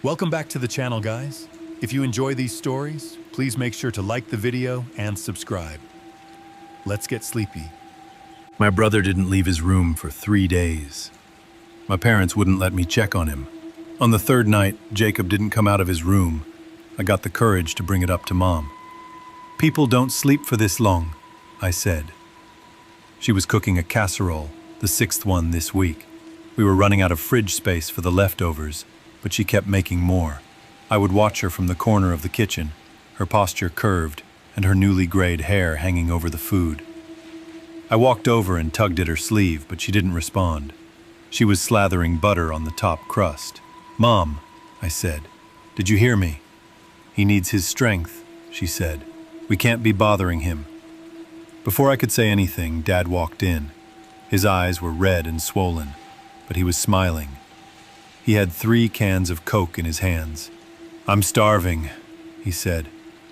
Welcome back to the channel, guys. If you enjoy these stories, please make sure to like the video and subscribe. Let's get sleepy. My brother didn't leave his room for 3 days. My parents wouldn't let me check on him. On the third night, Jacob didn't come out of his room. I got the courage to bring it up to Mom. "People don't sleep for this long," I said. She was cooking a casserole, the 6th one this week. We were running out of fridge space for the leftovers, but she kept making more. I would watch her from the corner of the kitchen, her posture curved and her newly grayed hair hanging over the food. I walked over and tugged at her sleeve, but she didn't respond. She was slathering butter on the top crust. "Mom," I said, "did you hear me?" "He needs his strength," she said. "We can't be bothering him." Before I could say anything, Dad walked in. His eyes were red and swollen, but he was smiling. He had 3 cans of Coke in his hands. "I'm starving," he said.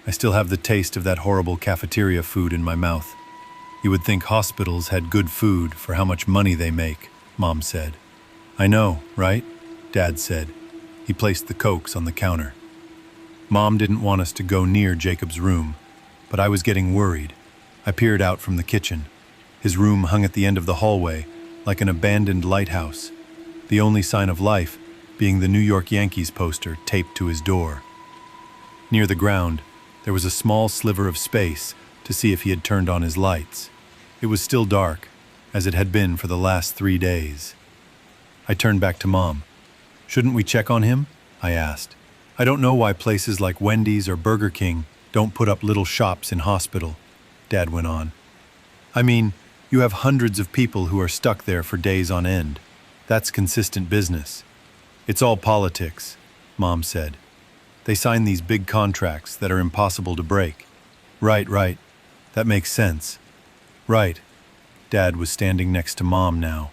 "I still have the taste of that horrible cafeteria food in my mouth." "You would think hospitals had good food for how much money they make," Mom said. "I know, right?" Dad said. He placed the Cokes on the counter. Mom didn't want us to go near Jacob's room, but I was getting worried. I peered out from the kitchen. His room hung at the end of the hallway, like an abandoned lighthouse, the only sign of life being the New York Yankees poster taped to his door. Near the ground, there was a small sliver of space to see if he had turned on his lights. It was still dark, as it had been for the last 3 days. I turned back to Mom. "Shouldn't we check on him?" I asked. "I don't know why places like Wendy's or Burger King don't put up little shops in hospital," Dad went on. "I mean, you have hundreds of people who are stuck there for days on end. That's consistent business." "It's all politics," Mom said. "They sign these big contracts that are impossible to break." Right. That makes sense." "Right." Dad was standing next to Mom now,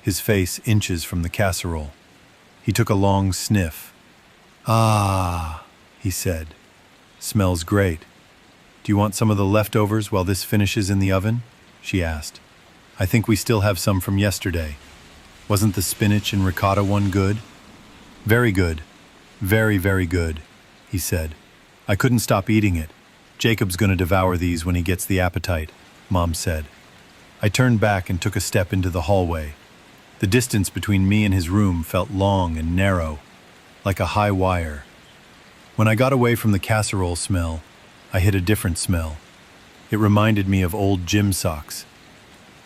his face inches from the casserole. He took a long sniff. "Ah," he said. "Smells great. Do you want some of the leftovers while this finishes in the oven?" she asked. "I think we still have some from yesterday. Wasn't the spinach and ricotta one good?" "Very good. Very, very good," he said. "I couldn't stop eating it. Jacob's going to devour these when he gets the appetite," Mom said. I turned back and took a step into the hallway. The distance between me and his room felt long and narrow, like a high wire. When I got away from the casserole smell, I hit a different smell. It reminded me of old gym socks.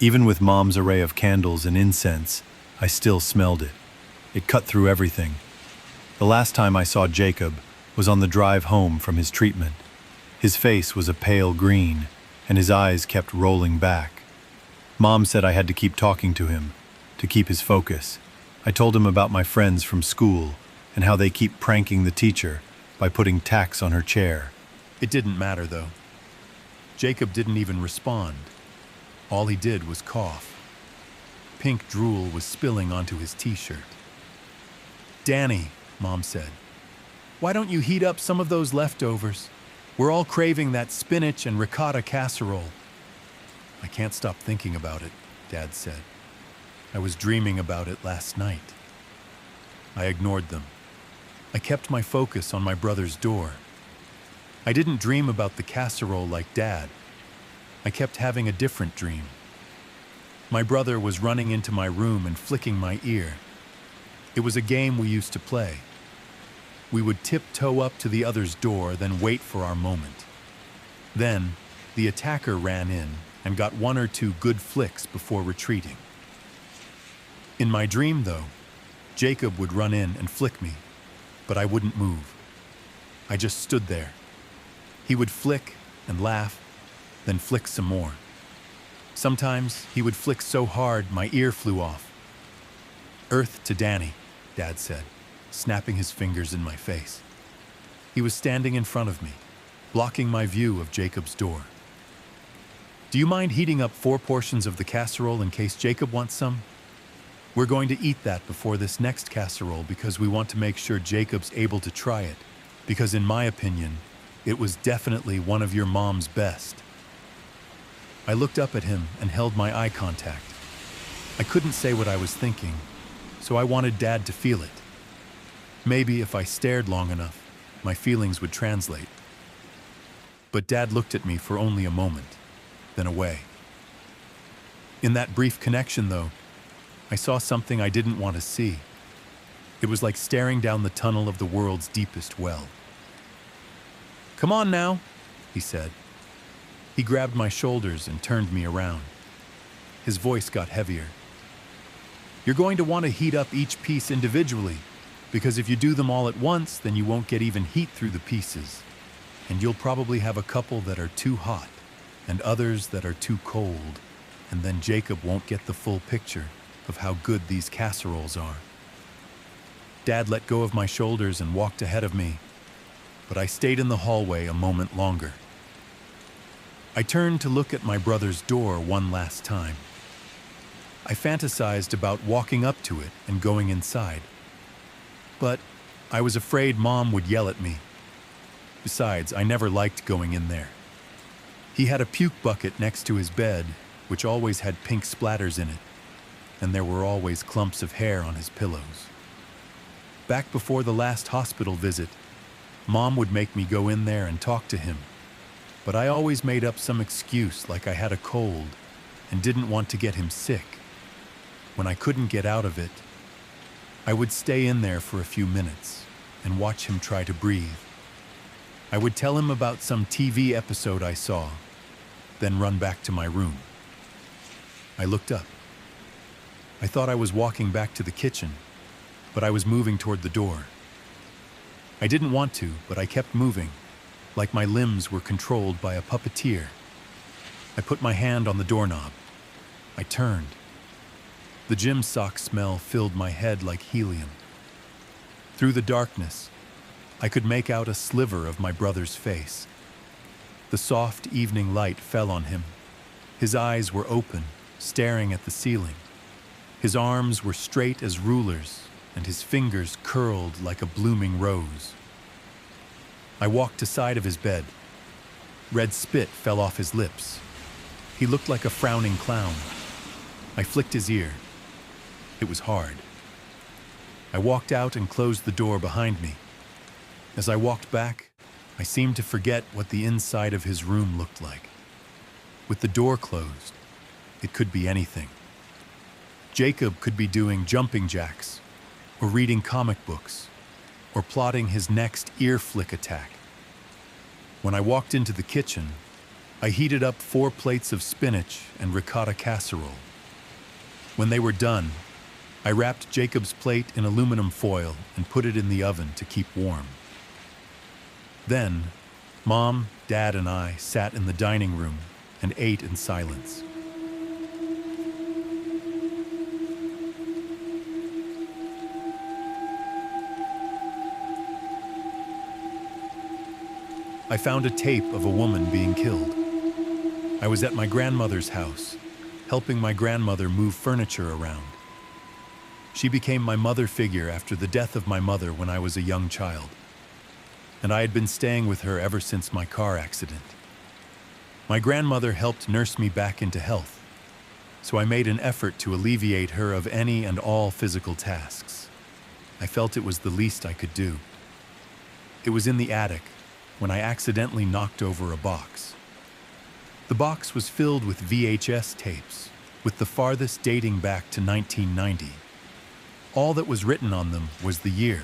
Even with Mom's array of candles and incense, I still smelled it. It cut through everything. The last time I saw Jacob was on the drive home from his treatment. His face was a pale green, and his eyes kept rolling back. Mom said I had to keep talking to him, to keep his focus. I told him about my friends from school and how they keep pranking the teacher by putting tacks on her chair. It didn't matter, though. Jacob didn't even respond. All he did was cough. Pink drool was spilling onto his t-shirt. "Danny," Mom said, "why don't you heat up some of those leftovers? We're all craving that spinach and ricotta casserole." "I can't stop thinking about it," Dad said. "I was dreaming about it last night." I ignored them. I kept my focus on my brother's door. I didn't dream about the casserole like Dad. I kept having a different dream. My brother was running into my room and flicking my ear. It was a game we used to play. We would tiptoe up to the other's door, then wait for our moment. Then, the attacker ran in and got 1 or 2 good flicks before retreating. In my dream, though, Jacob would run in and flick me, but I wouldn't move. I just stood there. He would flick and laugh, then flick some more. Sometimes he would flick so hard my ear flew off. "Earth to Danny," Dad said, snapping his fingers in my face. He was standing in front of me, blocking my view of Jacob's door. "Do you mind heating up 4 portions of the casserole in case Jacob wants some? We're going to eat that before this next casserole because we want to make sure Jacob's able to try it, because in my opinion, it was definitely one of your mom's best." I looked up at him and held my eye contact. I couldn't say what I was thinking, so I wanted Dad to feel it. Maybe if I stared long enough, my feelings would translate. But Dad looked at me for only a moment, then away. In that brief connection, though, I saw something I didn't want to see. It was like staring down the tunnel of the world's deepest well. "Come on now," he said. He grabbed my shoulders and turned me around. His voice got heavier. "You're going to want to heat up each piece individually, because if you do them all at once, then you won't get even heat through the pieces. And you'll probably have a couple that are too hot, and others that are too cold, and then Jacob won't get the full picture of how good these casseroles are." Dad let go of my shoulders and walked ahead of me, but I stayed in the hallway a moment longer. I turned to look at my brother's door one last time. I fantasized about walking up to it and going inside, but I was afraid Mom would yell at me. Besides, I never liked going in there. He had a puke bucket next to his bed, which always had pink splatters in it, and there were always clumps of hair on his pillows. Back before the last hospital visit, Mom would make me go in there and talk to him, but I always made up some excuse like I had a cold and didn't want to get him sick. When I couldn't get out of it, I would stay in there for a few minutes and watch him try to breathe. I would tell him about some TV episode I saw, then run back to my room. I looked up. I thought I was walking back to the kitchen, but I was moving toward the door. I didn't want to, but I kept moving, like my limbs were controlled by a puppeteer. I put my hand on the doorknob. I turned. The gym sock smell filled my head like helium. Through the darkness, I could make out a sliver of my brother's face. The soft evening light fell on him. His eyes were open, staring at the ceiling. His arms were straight as rulers, and his fingers curled like a blooming rose. I walked to the side of his bed. Red spit fell off his lips. He looked like a frowning clown. I flicked his ear. It was hard. I walked out and closed the door behind me. As I walked back, I seemed to forget what the inside of his room looked like. With the door closed, it could be anything. Jacob could be doing jumping jacks, or reading comic books, or plotting his next ear flick attack. When I walked into the kitchen, I heated up 4 plates of spinach and ricotta casserole. When they were done, I wrapped Jacob's plate in aluminum foil and put it in the oven to keep warm. Then, Mom, Dad, and I sat in the dining room and ate in silence. I found a tape of a woman being killed. I was at my grandmother's house, helping my grandmother move furniture around. She became my mother figure after the death of my mother when I was a young child, and I had been staying with her ever since my car accident. My grandmother helped nurse me back into health, so I made an effort to alleviate her of any and all physical tasks. I felt it was the least I could do. It was in the attic when I accidentally knocked over a box. The box was filled with VHS tapes, with the farthest dating back to 1990. All that was written on them was the year.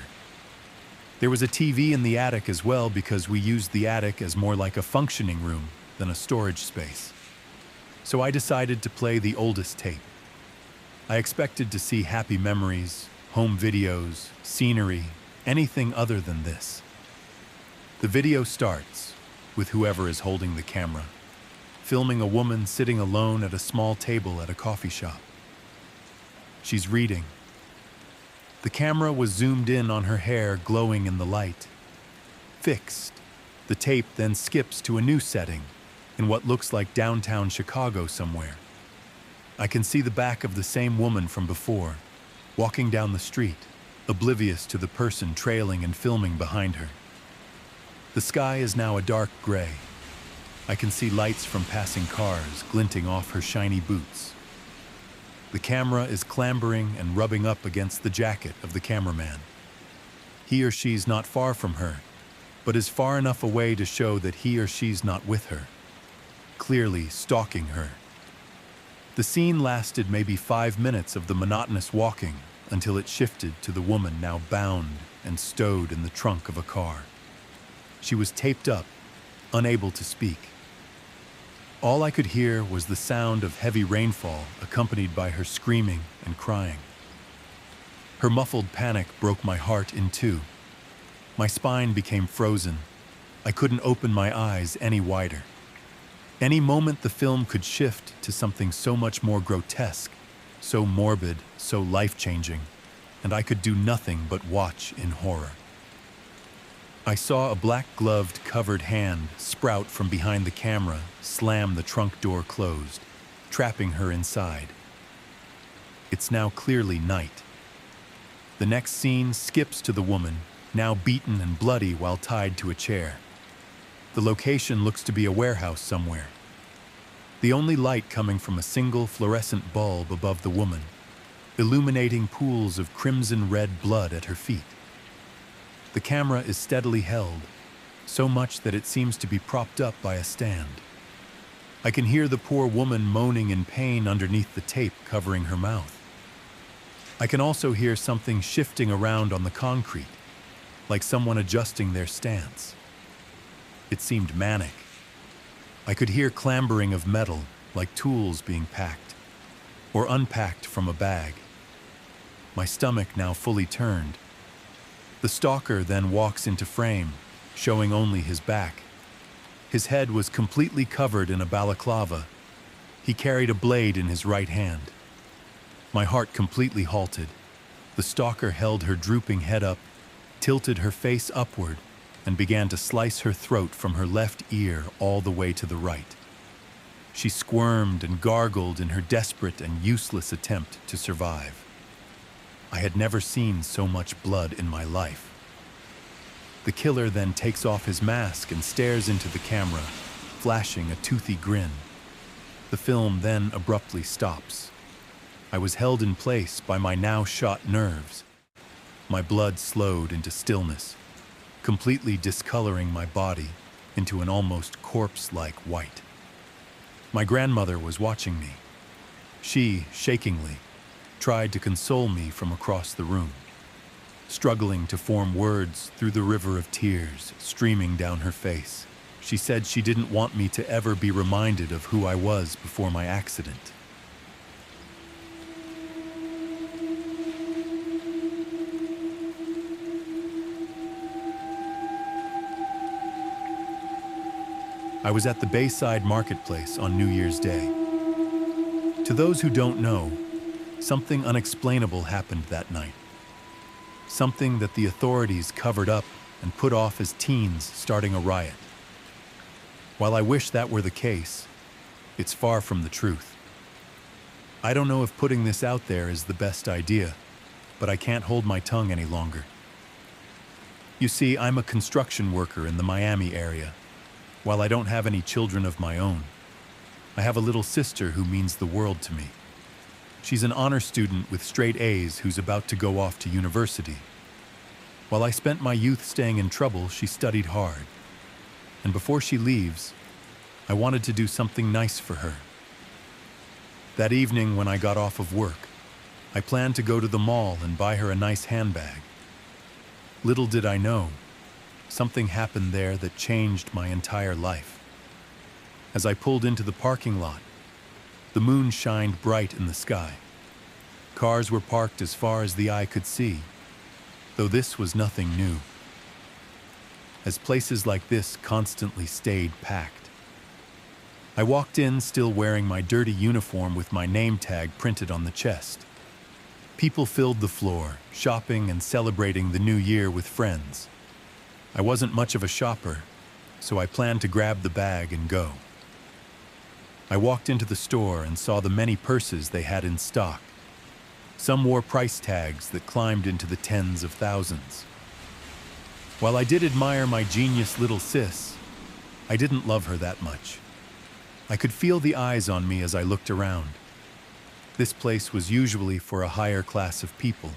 There was a TV in the attic as well because we used the attic as more like a functioning room than a storage space. So I decided to play the oldest tape. I expected to see happy memories, home videos, scenery, anything other than this. The video starts with whoever is holding the camera, filming a woman sitting alone at a small table at a coffee shop. She's reading. The camera was zoomed in on her hair glowing in the light. Fixed, the tape then skips to a new setting in what looks like downtown Chicago somewhere. I can see the back of the same woman from before, walking down the street, oblivious to the person trailing and filming behind her. The sky is now a dark gray. I can see lights from passing cars glinting off her shiny boots. The camera is clambering and rubbing up against the jacket of the cameraman. He or she's not far from her, but is far enough away to show that he or she's not with her, clearly stalking her. The scene lasted maybe 5 minutes of the monotonous walking until it shifted to the woman now bound and stowed in the trunk of a car. She was taped up, unable to speak. All I could hear was the sound of heavy rainfall accompanied by her screaming and crying. Her muffled panic broke my heart in two. My spine became frozen. I couldn't open my eyes any wider. Any moment the film could shift to something so much more grotesque, so morbid, so life-changing, and I could do nothing but watch in horror. I saw a black-gloved, covered hand sprout from behind the camera, slam the trunk door closed, trapping her inside. It's now clearly night. The next scene skips to the woman, now beaten and bloody while tied to a chair. The location looks to be a warehouse somewhere. The only light coming from a single fluorescent bulb above the woman, illuminating pools of crimson-red blood at her feet. The camera is steadily held, so much that it seems to be propped up by a stand. I can hear the poor woman moaning in pain underneath the tape covering her mouth. I can also hear something shifting around on the concrete, like someone adjusting their stance. It seemed manic. I could hear clambering of metal, like tools being packed, or unpacked from a bag. My stomach now fully turned. The stalker then walks into frame, showing only his back. His head was completely covered in a balaclava. He carried a blade in his right hand. My heart completely halted. The stalker held her drooping head up, tilted her face upward, and began to slice her throat from her left ear all the way to the right. She squirmed and gargled in her desperate and useless attempt to survive. I had never seen so much blood in my life. The killer then takes off his mask and stares into the camera, flashing a toothy grin. The film then abruptly stops. I was held in place by my now shot nerves. My blood slowed into stillness, completely discoloring my body into an almost corpse-like white. My grandmother was watching me. She, shakingly, tried to console me from across the room, struggling to form words through the river of tears streaming down her face. She said she didn't want me to ever be reminded of who I was before my accident. I was at the Bayside Marketplace on New Year's Day. To those who don't know, something unexplainable happened that night. Something that the authorities covered up and put off as teens starting a riot. While I wish that were the case, it's far from the truth. I don't know if putting this out there is the best idea, but I can't hold my tongue any longer. You see, I'm a construction worker in the Miami area. While I don't have any children of my own, I have a little sister who means the world to me. She's an honor student with straight A's who's about to go off to university. While I spent my youth staying in trouble, she studied hard. And before she leaves, I wanted to do something nice for her. That evening when I got off of work, I planned to go to the mall and buy her a nice handbag. Little did I know, something happened there that changed my entire life. As I pulled into the parking lot, the moon shined bright in the sky. Cars were parked as far as the eye could see, though this was nothing new, as places like this constantly stayed packed. I walked in still wearing my dirty uniform with my name tag printed on the chest. People filled the floor, shopping and celebrating the new year with friends. I wasn't much of a shopper, so I planned to grab the bag and go. I walked into the store and saw the many purses they had in stock. Some wore price tags that climbed into the tens of thousands. While I did admire my genius little sis, I didn't love her that much. I could feel the eyes on me as I looked around. This place was usually for a higher class of people.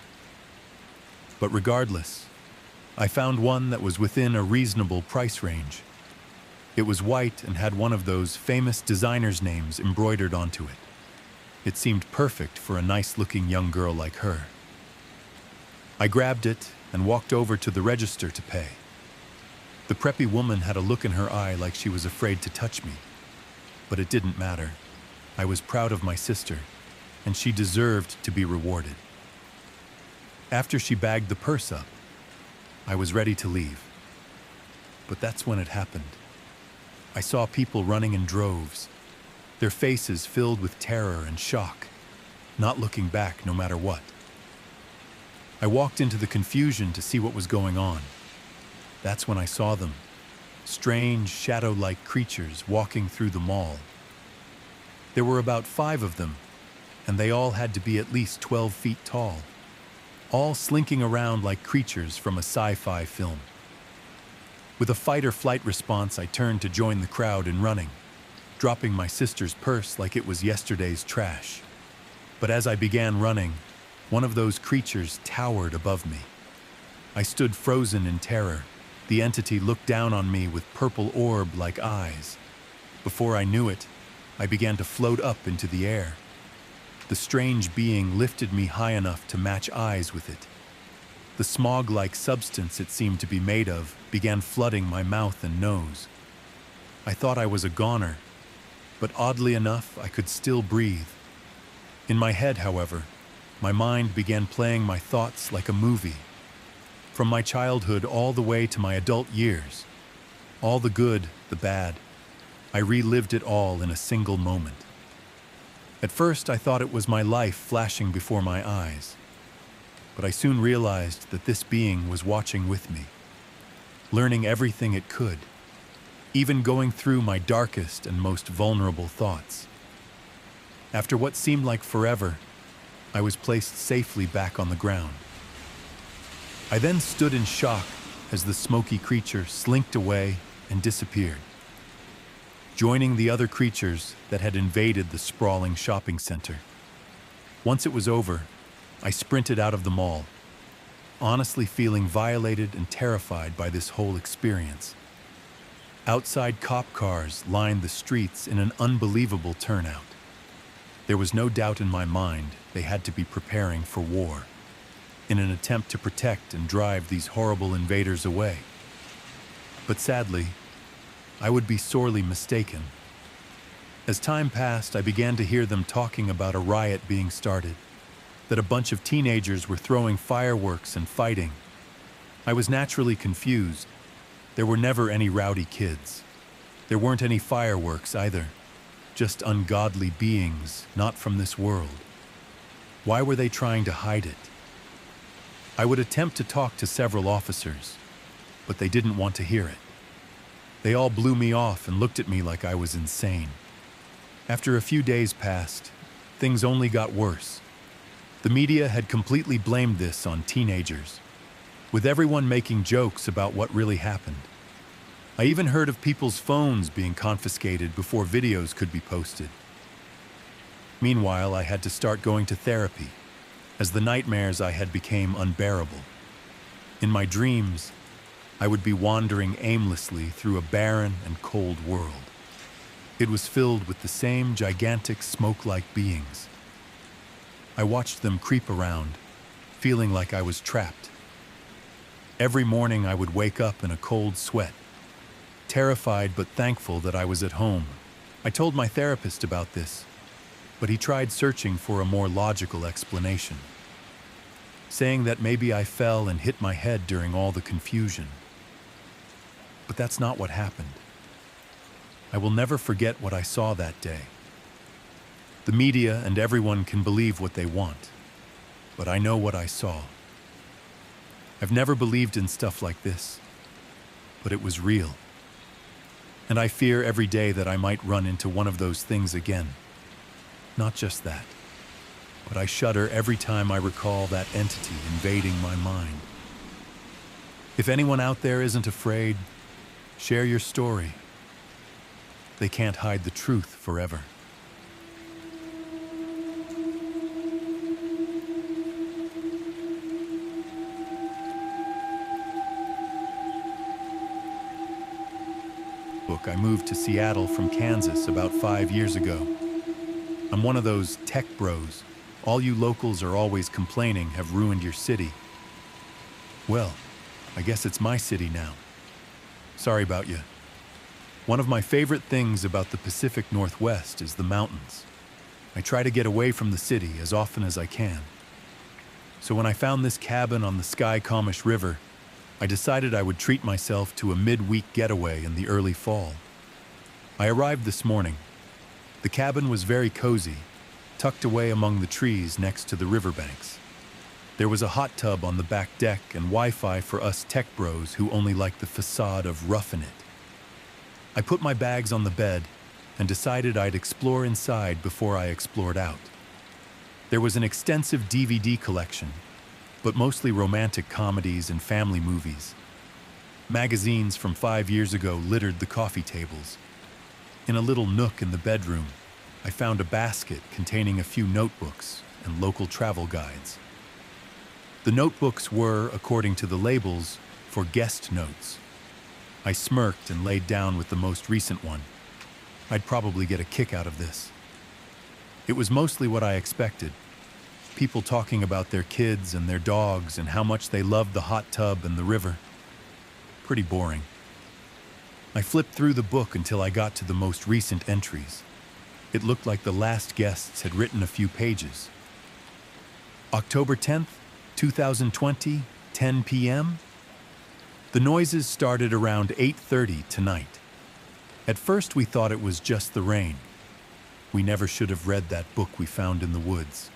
But regardless, I found one that was within a reasonable price range. It was white and had one of those famous designers' names embroidered onto it. It seemed perfect for a nice-looking young girl like her. I grabbed it and walked over to the register to pay. The preppy woman had a look in her eye like she was afraid to touch me. But it didn't matter. I was proud of my sister, and she deserved to be rewarded. After she bagged the purse up, I was ready to leave. But that's when it happened. I saw people running in droves, their faces filled with terror and shock, not looking back no matter what. I walked into the confusion to see what was going on. That's when I saw them, strange, shadow-like creatures walking through the mall. There were about 5 of them, and they all had to be at least 12 feet tall, all slinking around like creatures from a sci-fi film. With a fight-or-flight response, I turned to join the crowd in running, dropping my sister's purse like it was yesterday's trash. But as I began running, one of those creatures towered above me. I stood frozen in terror. The entity looked down on me with purple orb-like eyes. Before I knew it, I began to float up into the air. The strange being lifted me high enough to match eyes with it. The smog-like substance it seemed to be made of began flooding my mouth and nose. I thought I was a goner, but oddly enough, I could still breathe. In my head, however, my mind began playing my thoughts like a movie. From my childhood all the way to my adult years, all the good, the bad, I relived it all in a single moment. At first, I thought it was my life flashing before my eyes, but I soon realized that this being was watching with me, learning everything it could, even going through my darkest and most vulnerable thoughts. After what seemed like forever, I was placed safely back on the ground. I then stood in shock as the smoky creature slinked away and disappeared, joining the other creatures that had invaded the sprawling shopping center. Once it was over, I sprinted out of the mall, honestly feeling violated and terrified by this whole experience. Outside cop cars lined the streets in an unbelievable turnout. There was no doubt in my mind they had to be preparing for war, in an attempt to protect and drive these horrible invaders away. But sadly, I would be sorely mistaken. As time passed, I began to hear them talking about a riot being started, that a bunch of teenagers were throwing fireworks and fighting. I was naturally confused. There were never any rowdy kids. There weren't any fireworks either, just ungodly beings not from this world. Why were they trying to hide it? I would attempt to talk to several officers, but they didn't want to hear it. They all blew me off and looked at me like I was insane. After a few days passed, things only got worse. The media had completely blamed this on teenagers, with everyone making jokes about what really happened. I even heard of people's phones being confiscated before videos could be posted. Meanwhile, I had to start going to therapy, as the nightmares I had became unbearable. In my dreams, I would be wandering aimlessly through a barren and cold world. It was filled with the same gigantic smoke-like beings. I watched them creep around, feeling like I was trapped. Every morning I would wake up in a cold sweat, terrified but thankful that I was at home. I told my therapist about this, but he tried searching for a more logical explanation, saying that maybe I fell and hit my head during all the confusion. But that's not what happened. I will never forget what I saw that day. The media and everyone can believe what they want, but I know what I saw. I've never believed in stuff like this, but it was real. And I fear every day that I might run into one of those things again. Not just that, but I shudder every time I recall that entity invading my mind. If anyone out there isn't afraid, share your story. They can't hide the truth forever. Facebook I moved to Seattle from Kansas about 5 years ago. I'm one of those tech bros. All you locals are always complaining have ruined your city. Well, I guess it's my city now. Sorry about you. One of my favorite things about the Pacific Northwest is the mountains. I try to get away from the city as often as I can. So when I found this cabin on the Skycomish River, I decided I would treat myself to a midweek getaway in the early fall. I arrived this morning. The cabin was very cozy, tucked away among the trees next to the riverbanks. There was a hot tub on the back deck and Wi-Fi for us tech bros who only like the facade of roughing it. I put my bags on the bed and decided I'd explore inside before I explored out. There was an extensive DVD collection, but mostly romantic comedies and family movies. Magazines from 5 years ago littered the coffee tables. In a little nook in the bedroom, I found a basket containing a few notebooks and local travel guides. The notebooks were, according to the labels, for guest notes. I smirked and laid down with the most recent one. I'd probably get a kick out of this. It was mostly what I expected. People talking about their kids and their dogs and how much they loved the hot tub and the river. Pretty boring. I flipped through the book until I got to the most recent entries. It looked like the last guests had written a few pages. October 10th, 2020, 10 p.m. The noises started around 8:30 tonight. At first we thought it was just the rain. We never should have read that book we found in the woods.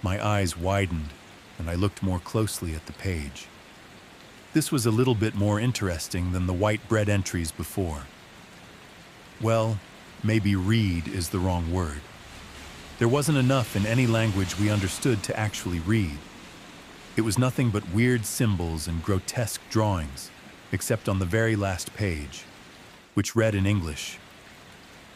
My eyes widened, and I looked more closely at the page. This was a little bit more interesting than the white bread entries before. Well, maybe read is the wrong word. There wasn't enough in any language we understood to actually read. It was nothing but weird symbols and grotesque drawings, except on the very last page, which read in English,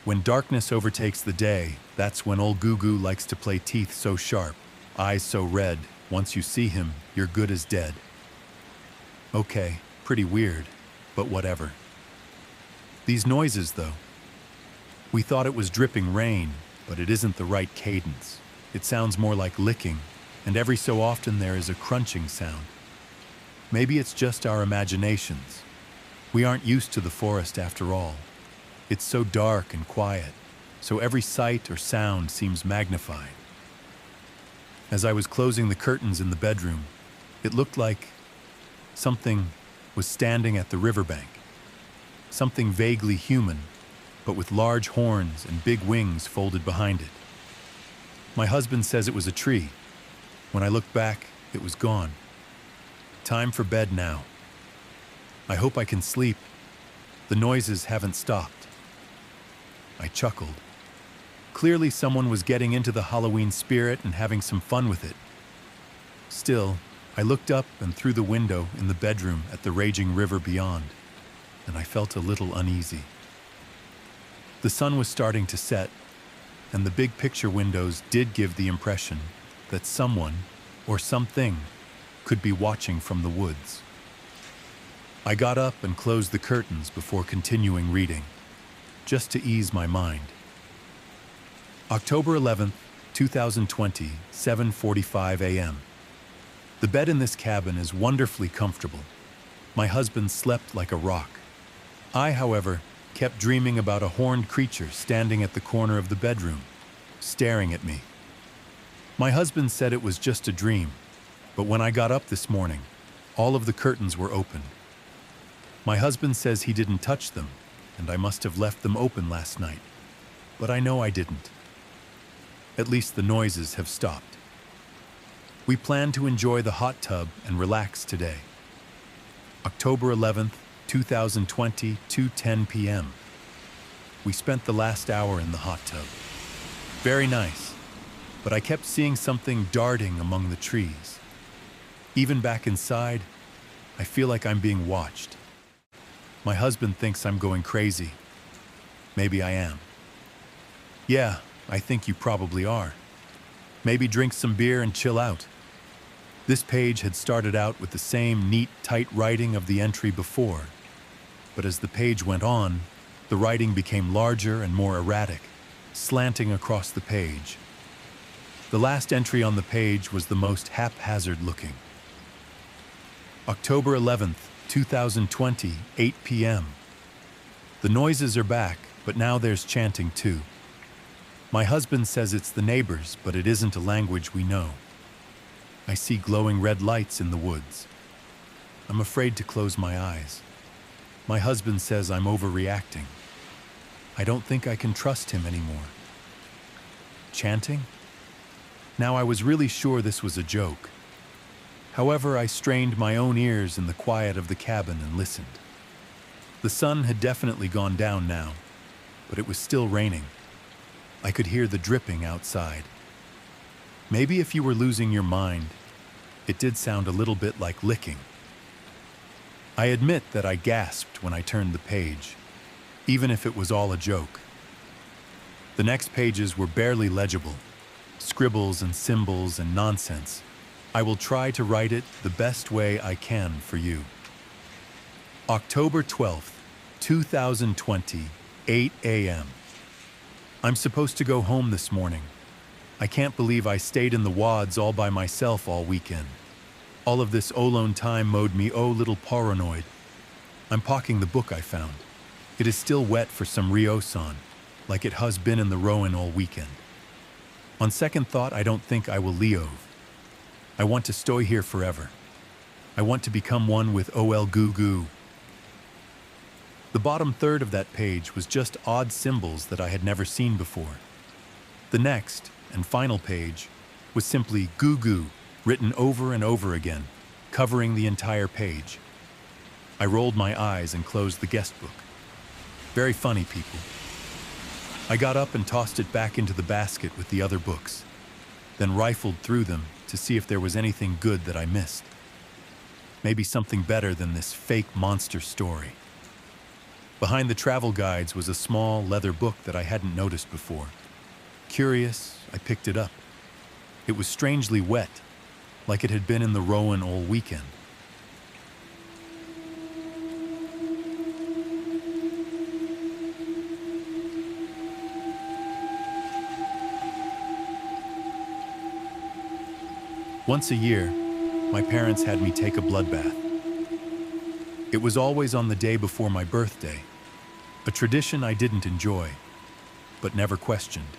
"When darkness overtakes the day, that's when old Goo-Goo likes to play teeth so sharp, eyes so red, once you see him, you're good as dead." Okay, pretty weird, but whatever. These noises, though. We thought it was dripping rain, but it isn't the right cadence. It sounds more like licking, and every so often there is a crunching sound. Maybe it's just our imaginations. We aren't used to the forest after all. It's so dark and quiet, so every sight or sound seems magnified. As I was closing the curtains in the bedroom, it looked like something was standing at the riverbank. Something vaguely human, but with large horns and big wings folded behind it. My husband says it was a tree. When I looked back, it was gone. Time for bed now. I hope I can sleep. The noises haven't stopped. I chuckled. Clearly someone was getting into the Halloween spirit and having some fun with it. Still, I looked up and through the window in the bedroom at the raging river beyond, and I felt a little uneasy. The sun was starting to set, and the big picture windows did give the impression that someone or something could be watching from the woods. I got up and closed the curtains before continuing reading, just to ease my mind. October 11th, 2020, 7:45 a.m. The bed in this cabin is wonderfully comfortable. My husband slept like a rock. I, however, kept dreaming about a horned creature standing at the corner of the bedroom, staring at me. My husband said it was just a dream, but when I got up this morning, all of the curtains were open. My husband says he didn't touch them, and I must have left them open last night, but I know I didn't. At least the noises have stopped. We plan to enjoy the hot tub and relax today. October 11th, 2020, 2:10 p.m. We spent the last hour in the hot tub. Very nice, but I kept seeing something darting among the trees. Even back inside, I feel like I'm being watched. My husband thinks I'm going crazy. Maybe I am. Yeah, I think you probably are. Maybe drink some beer and chill out. This page had started out with the same neat, tight writing of the entry before. but as the page went on, the writing became larger and more erratic, slanting across the page. The last entry on the page was the most haphazard looking. October 11th, 2020, 8 p.m. The noises are back, but now there's chanting too. My husband says it's the neighbors, but it isn't a language we know. I see glowing red lights in the woods. I'm afraid to close my eyes. My husband says I'm overreacting. I don't think I can trust him anymore. Chanting? Now I was really sure this was a joke. However, I strained my own ears in the quiet of the cabin and listened. The sun had definitely gone down now, but it was still raining. I could hear the dripping outside. Maybe if you were losing your mind, it did sound a little bit like licking. I admit that I gasped when I turned the page, even if it was all a joke. The next pages were barely legible, scribbles and symbols and nonsense. I will try to write it the best way I can for you. October 12th, 2020, 8 a.m. I'm supposed to go home this morning. I can't believe I stayed in the wads all by myself all weekend. All of this alone time made me little paranoid. I'm pocking the book I found. It is still wet for some riosan, like it has been in the Rowan all weekend. On second thought, I don't think I will leave. I want to stay here forever. I want to become one with ol goo goo. The bottom third of that page was just odd symbols that I had never seen before. The next and final page was simply goo goo, written over and over again, covering the entire page. I rolled my eyes and closed the guest book. Very funny, people. I got up and tossed it back into the basket with the other books, then rifled through them to see if there was anything good that I missed. Maybe something better than this fake monster story. Behind the travel guides was a small leather book that I hadn't noticed before. Curious, I picked it up. It was strangely wet, like it had been in the Rowan all weekend. Once a year, my parents had me take a blood bath. It was always on the day before my birthday, a tradition I didn't enjoy, but never questioned.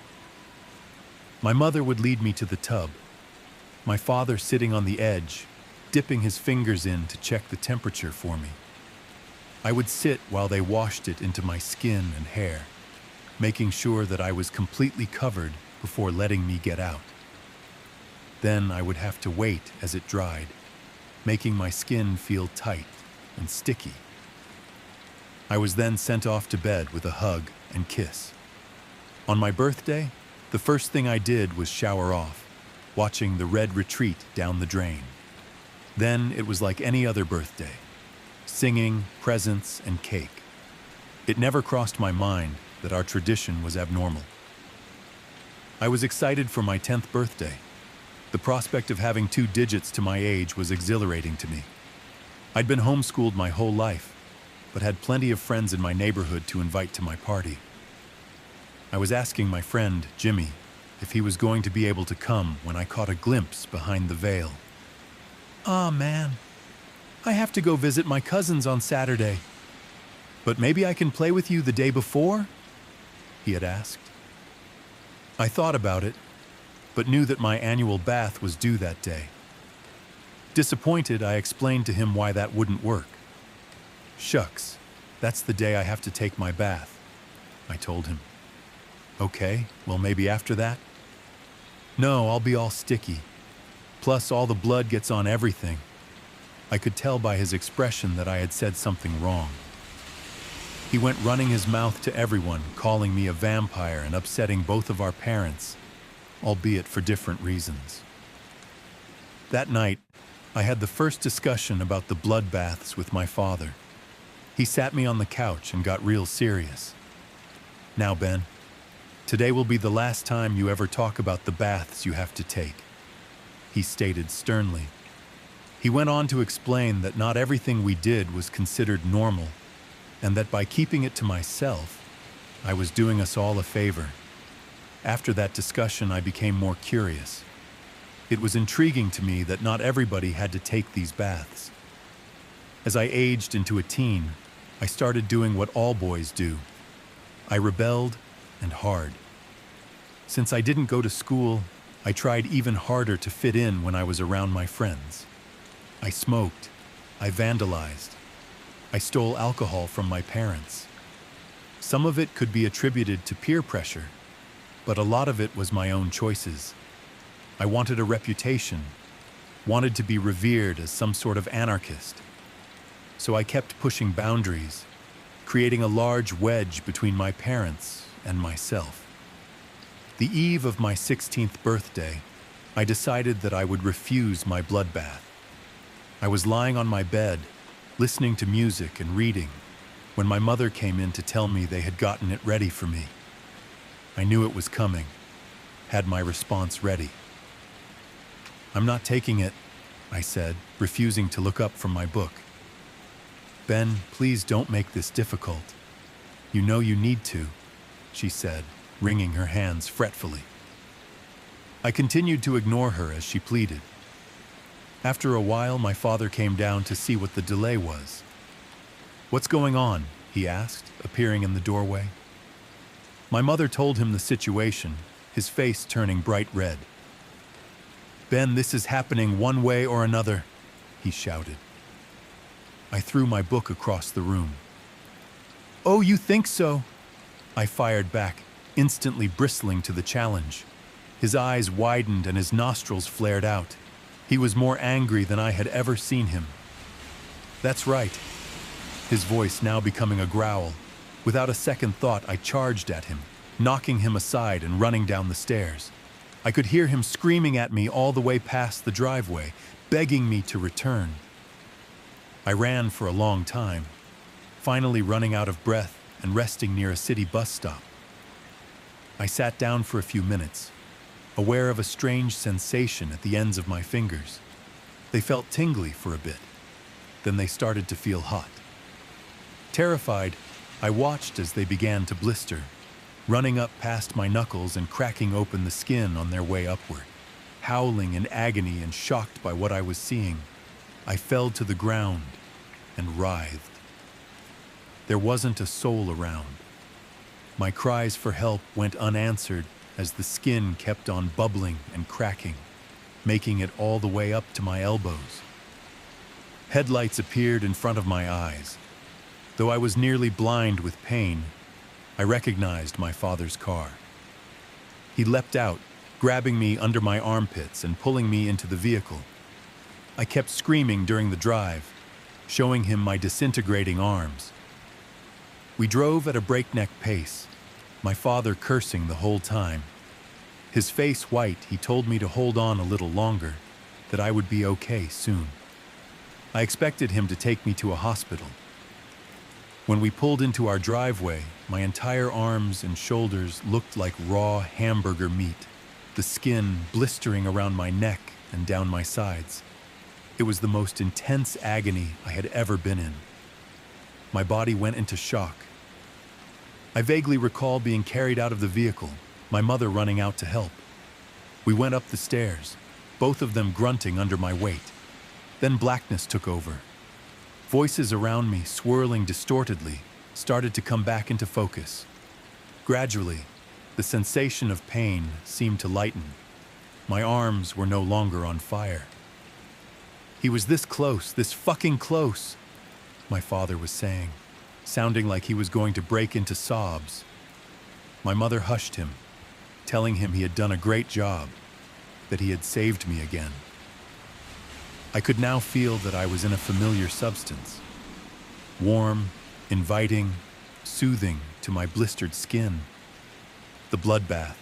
My mother would lead me to the tub, my father sitting on the edge, dipping his fingers in to check the temperature for me. I would sit while they washed it into my skin and hair, making sure that I was completely covered before letting me get out. Then I would have to wait as it dried, making my skin feel tight and sticky. I was then sent off to bed with a hug and kiss. On my birthday, the first thing I did was shower off, watching the red retreat down the drain. Then it was like any other birthday, singing, presents, and cake. It never crossed my mind that our tradition was abnormal. I was excited for my 10th birthday. The prospect of having 2 digits to my age was exhilarating to me. I'd been homeschooled my whole life, but had plenty of friends in my neighborhood to invite to my party. I was asking my friend, Jimmy, if he was going to be able to come when I caught a glimpse behind the veil. "Ah, man, I have to go visit my cousins on Saturday. But maybe I can play with you the day before?" he had asked. I thought about it, but knew that my annual bath was due that day. Disappointed, I explained to him why that wouldn't work. "Shucks, that's the day I have to take my bath," I told him. "Okay, well maybe after that?" "No, I'll be all sticky. Plus all the blood gets on everything." I could tell by his expression that I had said something wrong. He went running his mouth to everyone, calling me a vampire and upsetting both of our parents, albeit for different reasons. That night, I had the first discussion about the blood baths with my father. He sat me on the couch and got real serious. "Now, Ben, today will be the last time you ever talk about the baths you have to take," he stated sternly. He went on to explain that not everything we did was considered normal, and that by keeping it to myself, I was doing us all a favor. After that discussion, I became more curious. It was intriguing to me that not everybody had to take these baths. As I aged into a teen, I started doing what all boys do. I rebelled, and hard. Since I didn't go to school, I tried even harder to fit in when I was around my friends. I smoked. I vandalized. I stole alcohol from my parents. Some of it could be attributed to peer pressure, but a lot of it was my own choices. I wanted a reputation, wanted to be revered as some sort of anarchist. So I kept pushing boundaries, creating a large wedge between my parents and myself. The eve of my 16th birthday, I decided that I would refuse my bloodbath. I was lying on my bed, listening to music and reading, when my mother came in to tell me they had gotten it ready for me. I knew it was coming, had my response ready. "I'm not taking it," I said, refusing to look up from my book. "Ben, please don't make this difficult. You know you need to," she said, wringing her hands fretfully. I continued to ignore her as she pleaded. After a while, my father came down to see what the delay was. "What's going on?" he asked, appearing in the doorway. My mother told him the situation, his face turning bright red. "Ben, this is happening one way or another," he shouted. I threw my book across the room. "Oh, you think so?" I fired back, instantly bristling to the challenge. His eyes widened and his nostrils flared out. He was more angry than I had ever seen him. "That's right," his voice now becoming a growl. Without a second thought, I charged at him, knocking him aside and running down the stairs. I could hear him screaming at me all the way past the driveway, begging me to return. I ran for a long time, finally running out of breath and resting near a city bus stop. I sat down for a few minutes, aware of a strange sensation at the ends of my fingers. They felt tingly for a bit, then they started to feel hot. Terrified, I watched as they began to blister, running up past my knuckles and cracking open the skin on their way upward. Howling in agony and shocked by what I was seeing, I fell to the ground and writhed. There wasn't a soul around. My cries for help went unanswered as the skin kept on bubbling and cracking, making it all the way up to my elbows. Headlights appeared in front of my eyes. Though I was nearly blind with pain, I recognized my father's car. He leapt out, grabbing me under my armpits and pulling me into the vehicle. I kept screaming during the drive, showing him my disintegrating arms. We drove at a breakneck pace, my father cursing the whole time. His face white, he told me to hold on a little longer, that I would be okay soon. I expected him to take me to a hospital. When we pulled into our driveway, my entire arms and shoulders looked like raw hamburger meat, the skin blistering around my neck and down my sides. It was the most intense agony I had ever been in. My body went into shock. I vaguely recall being carried out of the vehicle, my mother running out to help. We went up the stairs, both of them grunting under my weight. Then blackness took over. Voices around me, swirling distortedly, started to come back into focus. Gradually, the sensation of pain seemed to lighten. My arms were no longer on fire. "He was this close, this fucking close," my father was saying, sounding like he was going to break into sobs. My mother hushed him, telling him he had done a great job, that he had saved me again. I could now feel that I was in a familiar substance, warm, inviting, soothing to my blistered skin. The bloodbath.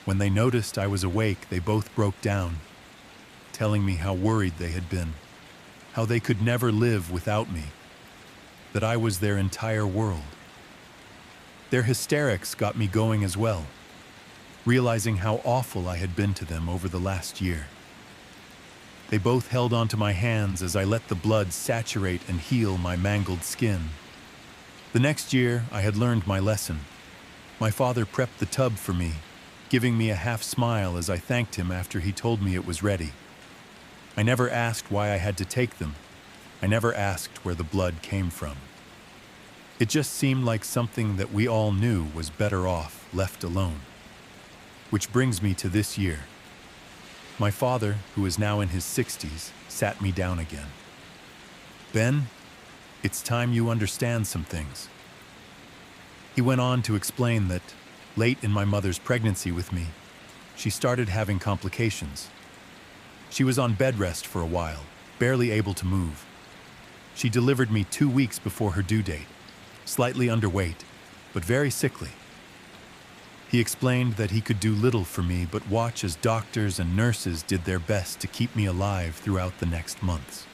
When they noticed I was awake, they both broke down, telling me how worried they had been, how they could never live without me, that I was their entire world. Their hysterics got me going as well, realizing how awful I had been to them over the last year. They both held onto my hands as I let the blood saturate and heal my mangled skin. The next year, I had learned my lesson. My father prepped the tub for me, giving me a half smile as I thanked him after he told me it was ready. I never asked why I had to take them. I never asked where the blood came from. It just seemed like something that we all knew was better off left alone. Which brings me to this year. My father, who is now in his 60s, sat me down again. Ben, it's time you understand some things. He went on to explain that, late in my mother's pregnancy with me, she started having complications. She was on bed rest for a while, barely able to move. She delivered me 2 weeks before her due date, slightly underweight, but very sickly. He explained that he could do little for me but watch as doctors and nurses did their best to keep me alive throughout the next months.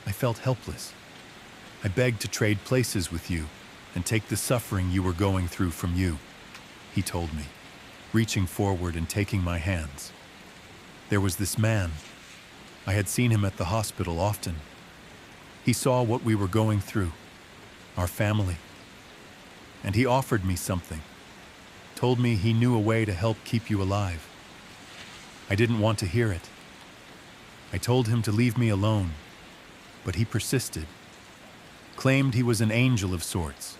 I felt helpless. I begged to trade places with you and take the suffering you were going through from you, he told me, reaching forward and taking my hands. There was this man. I had seen him at the hospital often. He saw what we were going through, our family, and he offered me something, told me he knew a way to help keep you alive. I didn't want to hear it. I told him to leave me alone, but he persisted, claimed he was an angel of sorts.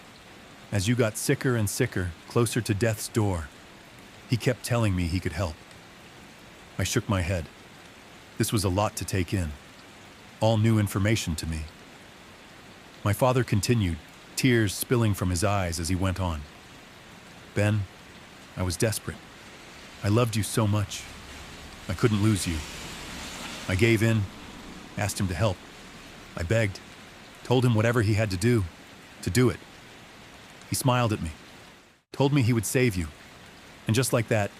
As you got sicker and sicker, closer to death's door, he kept telling me he could help. I shook my head. This was a lot to take in, all new information to me. My father continued, tears spilling from his eyes as he went on. Ben, I was desperate. I loved you so much. I couldn't lose you. I gave in, asked him to help. I begged, told him whatever he had to do it. He smiled at me, told me he would save you. And just like that,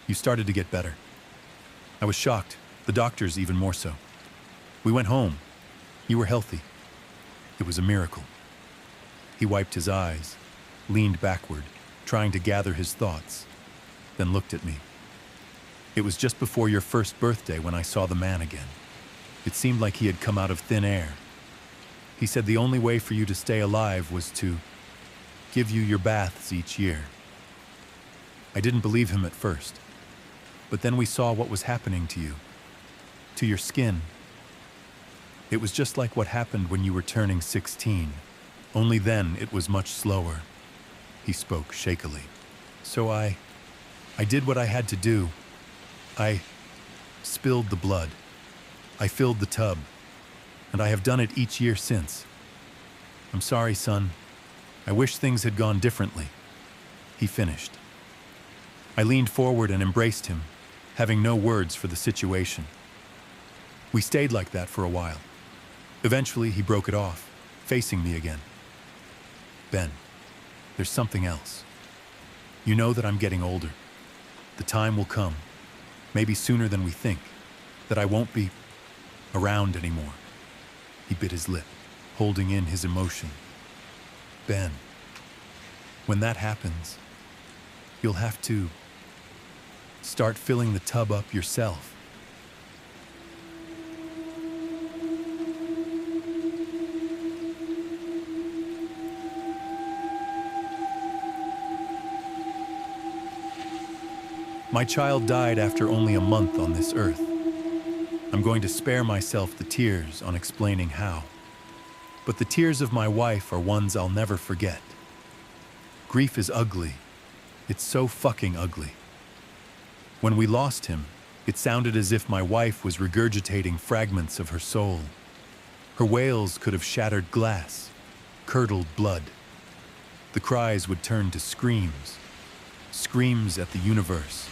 you started to get better. I was shocked, the doctors even more so. We went home. You were healthy. It was a miracle. He wiped his eyes, leaned backward, trying to gather his thoughts, then looked at me. It was just before your first birthday when I saw the man again. It seemed like he had come out of thin air. He said the only way for you to stay alive was to give you your baths each year. I didn't believe him at first, but then we saw what was happening to you, to your skin. It was just like what happened when you were turning 16, only then it was much slower. He spoke shakily. So I did what I had to do. I spilled the blood. I filled the tub, and I have done it each year since. I'm sorry, son. I wish things had gone differently. He finished. I leaned forward and embraced him, having no words for the situation. We stayed like that for a while. Eventually, he broke it off, facing me again. Ben, there's something else. You know that I'm getting older. The time will come, maybe sooner than we think, that I won't be around anymore. He bit his lip, holding in his emotion. Ben, when that happens, you'll have to start filling the tub up yourself. My child died after only a month on this earth. I'm going to spare myself the tears on explaining how. But the tears of my wife are ones I'll never forget. Grief is ugly. It's so fucking ugly. When we lost him, it sounded as if my wife was regurgitating fragments of her soul. Her wails could have shattered glass, curdled blood. The cries would turn to screams. Screams at the universe,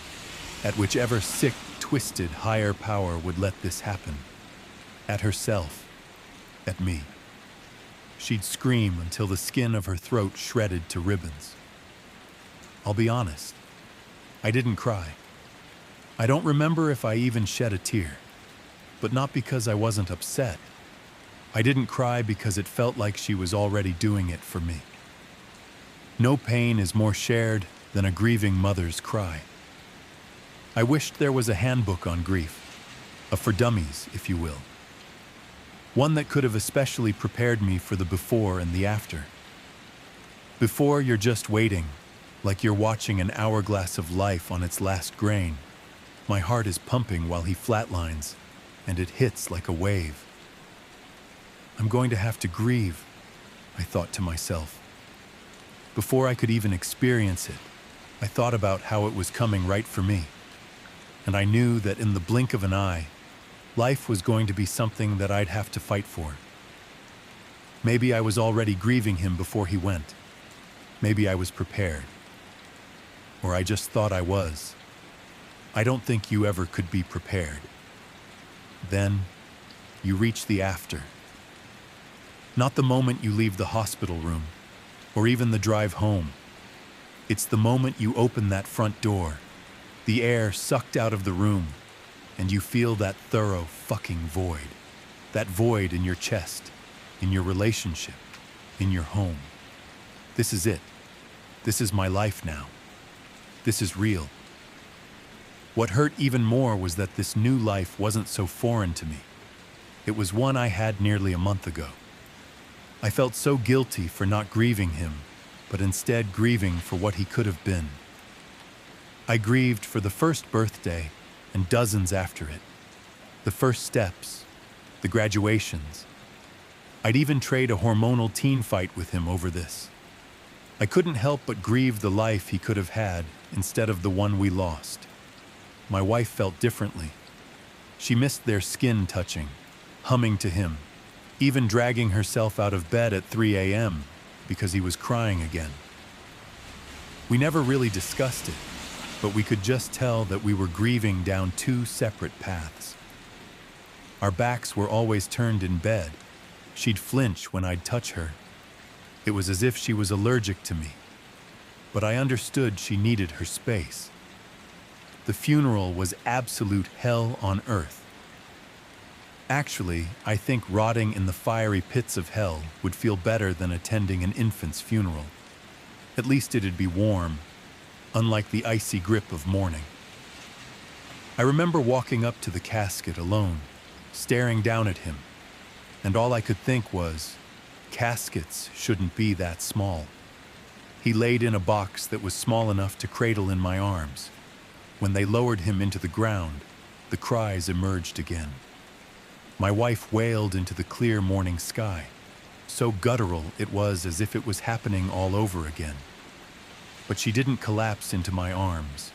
at whichever sick, twisted higher power would let this happen. At herself, at me. She'd scream until the skin of her throat shredded to ribbons. I'll be honest, I didn't cry. I don't remember if I even shed a tear, but not because I wasn't upset. I didn't cry because it felt like she was already doing it for me. No pain is more shared than a grieving mother's cry. I wished there was a handbook on grief, a for dummies, if you will. One that could have especially prepared me for the before and the after. Before, you're just waiting, like you're watching an hourglass of life on its last grain. My heart is pumping while he flatlines, and it hits like a wave. I'm going to have to grieve, I thought to myself. Before I could even experience it, I thought about how it was coming right for me. And I knew that in the blink of an eye, life was going to be something that I'd have to fight for. Maybe I was already grieving him before he went. Maybe I was prepared. Or I just thought I was. I don't think you ever could be prepared. Then, you reach the after. Not the moment you leave the hospital room, or even the drive home. It's the moment you open that front door, the air sucked out of the room, and you feel that thorough fucking void. That void in your chest, in your relationship, in your home. This is it. This is my life now. This is real. What hurt even more was that this new life wasn't so foreign to me. It was one I had nearly a month ago. I felt so guilty for not grieving him, but instead grieving for what he could have been. I grieved for the first birthday and dozens after it. The first steps, the graduations. I'd even trade a hormonal teen fight with him over this. I couldn't help but grieve the life he could have had instead of the one we lost. My wife felt differently. She missed their skin touching, humming to him, even dragging herself out of bed at 3 a.m. because he was crying again. We never really discussed it, but we could just tell that we were grieving down two separate paths. Our backs were always turned in bed. She'd flinch when I'd touch her. It was as if she was allergic to me, but I understood she needed her space. The funeral was absolute hell on earth. Actually, I think rotting in the fiery pits of hell would feel better than attending an infant's funeral. At least it'd be warm, unlike the icy grip of mourning. I remember walking up to the casket alone, staring down at him, and all I could think was, caskets shouldn't be that small. He laid in a box that was small enough to cradle in my arms. When they lowered him into the ground, the cries emerged again. My wife wailed into the clear morning sky. So guttural it was as if it was happening all over again. But she didn't collapse into my arms.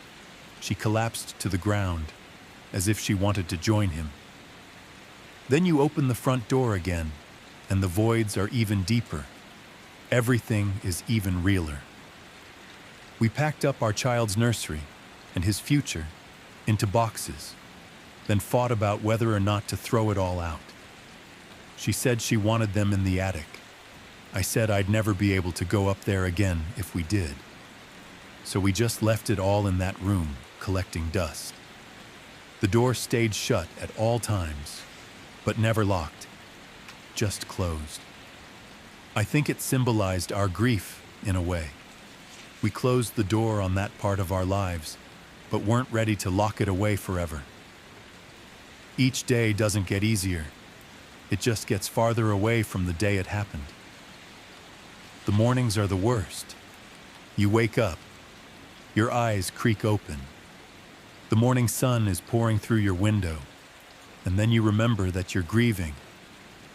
She collapsed to the ground, as if she wanted to join him. Then you open the front door again, and the voids are even deeper. Everything is even realer. We packed up our child's nursery and his future into boxes, then fought about whether or not to throw it all out. She said she wanted them in the attic. I said I'd never be able to go up there again if we did. So we just left it all in that room, collecting dust. The door stayed shut at all times, but never locked, just closed. I think it symbolized our grief in a way. We closed the door on that part of our lives, but weren't ready to lock it away forever. Each day doesn't get easier. It just gets farther away from the day it happened. The mornings are the worst. You wake up. Your eyes creak open. The morning sun is pouring through your window, and then you remember that you're grieving,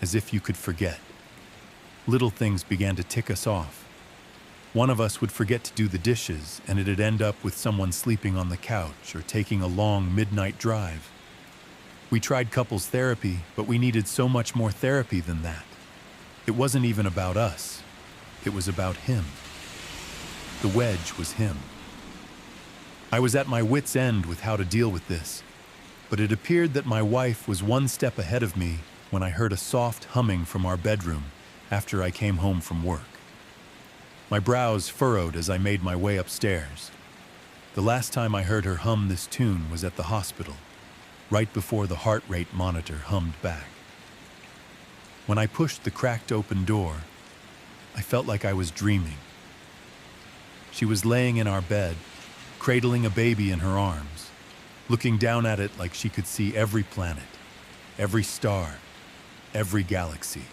as if you could forget. Little things began to tick us off. One of us would forget to do the dishes, and it'd end up with someone sleeping on the couch or taking a long midnight drive. We tried couples therapy, but we needed so much more therapy than that. It wasn't even about us. It was about him. The wedge was him. I was at my wit's end with how to deal with this, but it appeared that my wife was one step ahead of me when I heard a soft humming from our bedroom after I came home from work. My brows furrowed as I made my way upstairs. The last time I heard her hum this tune was at the hospital, right before the heart rate monitor hummed back. When I pushed the cracked open door, I felt like I was dreaming. She was laying in our bed, cradling a baby in her arms, looking down at it like she could see every planet, every star, every galaxy.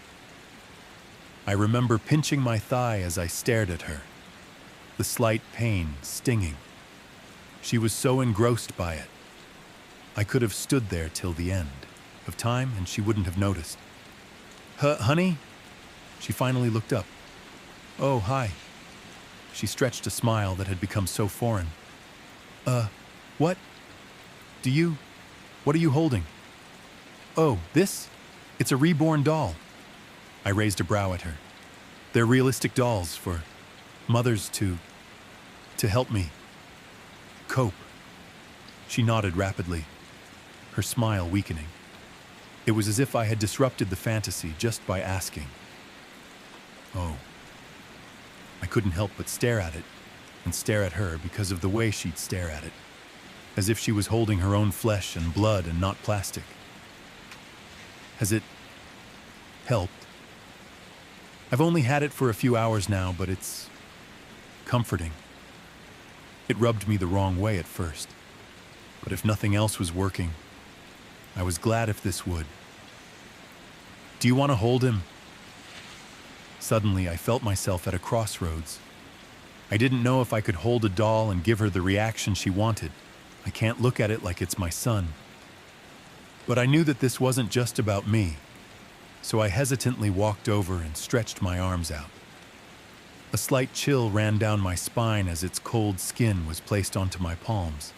I remember pinching my thigh as I stared at her, the slight pain stinging. She was so engrossed by it. I could have stood there till the end of time and she wouldn't have noticed. Honey? She finally looked up. Oh, hi. She stretched a smile that had become so foreign. What? What are you holding? Oh, this? It's a reborn doll. I raised a brow at her. They're realistic dolls for mothers to help me cope. She nodded rapidly, her smile weakening. It was as if I had disrupted the fantasy just by asking. Oh. I couldn't help but stare at it, and stare at her because of the way she'd stare at it, as if she was holding her own flesh and blood and not plastic. Has it helped? I've only had it for a few hours now, but it's comforting. It rubbed me the wrong way at first, but if nothing else was working, I was glad if this would. Do you want to hold him? Suddenly, I felt myself at a crossroads. I didn't know if I could hold a doll and give her the reaction she wanted. I can't look at it like it's my son. But I knew that this wasn't just about me, so I hesitantly walked over and stretched my arms out. A slight chill ran down my spine as its cold skin was placed onto my palms.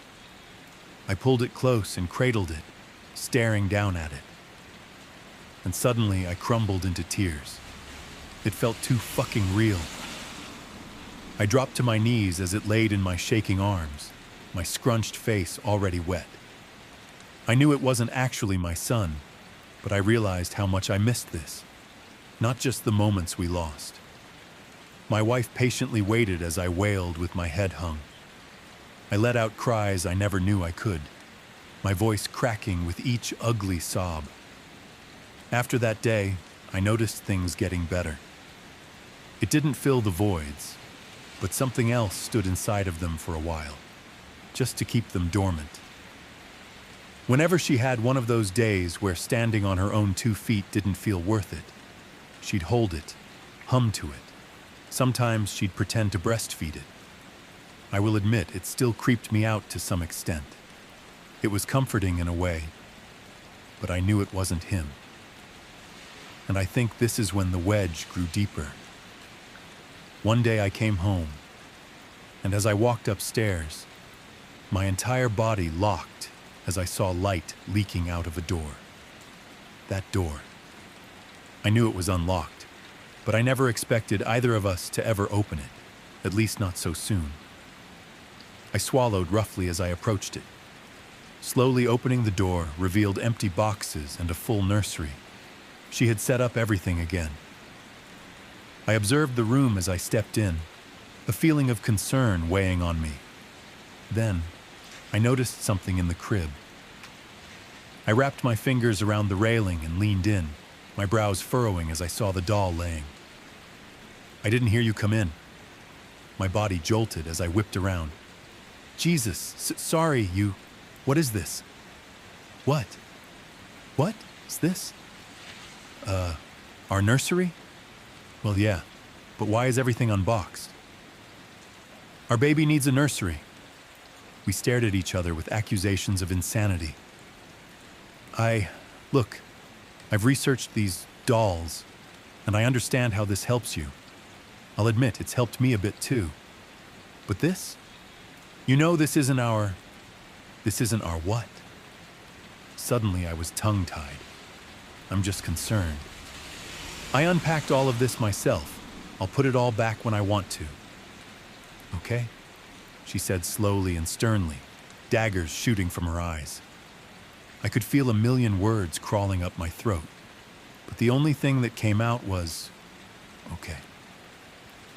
I pulled it close and cradled it, staring down at it. And suddenly I crumbled into tears. It felt too fucking real. I dropped to my knees as it laid in my shaking arms, my scrunched face already wet. I knew it wasn't actually my son, but I realized how much I missed this, not just the moments we lost. My wife patiently waited as I wailed with my head hung. I let out cries I never knew I could, my voice cracking with each ugly sob. After that day, I noticed things getting better. It didn't fill the voids, but something else stood inside of them for a while, just to keep them dormant. Whenever she had one of those days where standing on her own 2 feet didn't feel worth it, she'd hold it, hum to it. Sometimes she'd pretend to breastfeed it. I will admit it still creeped me out to some extent. It was comforting in a way, but I knew it wasn't him. And I think this is when the wedge grew deeper. One day I came home, and as I walked upstairs, my entire body locked as I saw light leaking out of a door. That door. I knew it was unlocked, but I never expected either of us to ever open it, at least not so soon. I swallowed roughly as I approached it. Slowly opening the door revealed empty boxes and a full nursery. She had set up everything again. I observed the room as I stepped in, a feeling of concern weighing on me. Then, I noticed something in the crib. I wrapped my fingers around the railing and leaned in, my brows furrowing as I saw the doll laying. I didn't hear you come in. My body jolted as I whipped around. Jesus, sorry, you... What is this? What? What is this? Our nursery? Well, yeah, but why is everything unboxed? Our baby needs a nursery. We stared at each other with accusations of insanity. Look, I've researched these dolls, and I understand how this helps you. I'll admit it's helped me a bit too. But this? You know this isn't our what? Suddenly I was tongue-tied. I'm just concerned. I unpacked all of this myself. I'll put it all back when I want to. Okay? She said slowly and sternly, daggers shooting from her eyes. I could feel a million words crawling up my throat, but the only thing that came out was, okay.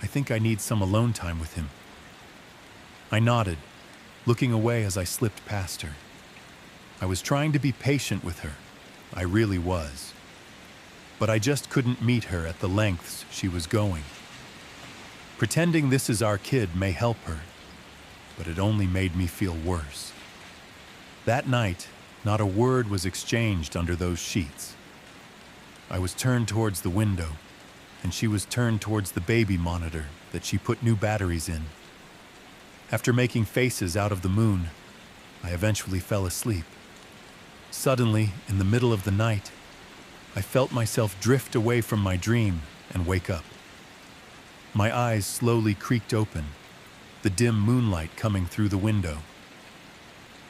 I think I need some alone time with him. I nodded, looking away as I slipped past her. I was trying to be patient with her. I really was. But I just couldn't meet her at the lengths she was going. Pretending this is our kid may help her, but it only made me feel worse. That night, not a word was exchanged under those sheets. I was turned towards the window, and she was turned towards the baby monitor that she put new batteries in. After making faces out of the moon, I eventually fell asleep. Suddenly, in the middle of the night, I felt myself drift away from my dream and wake up. My eyes slowly creaked open, the dim moonlight coming through the window.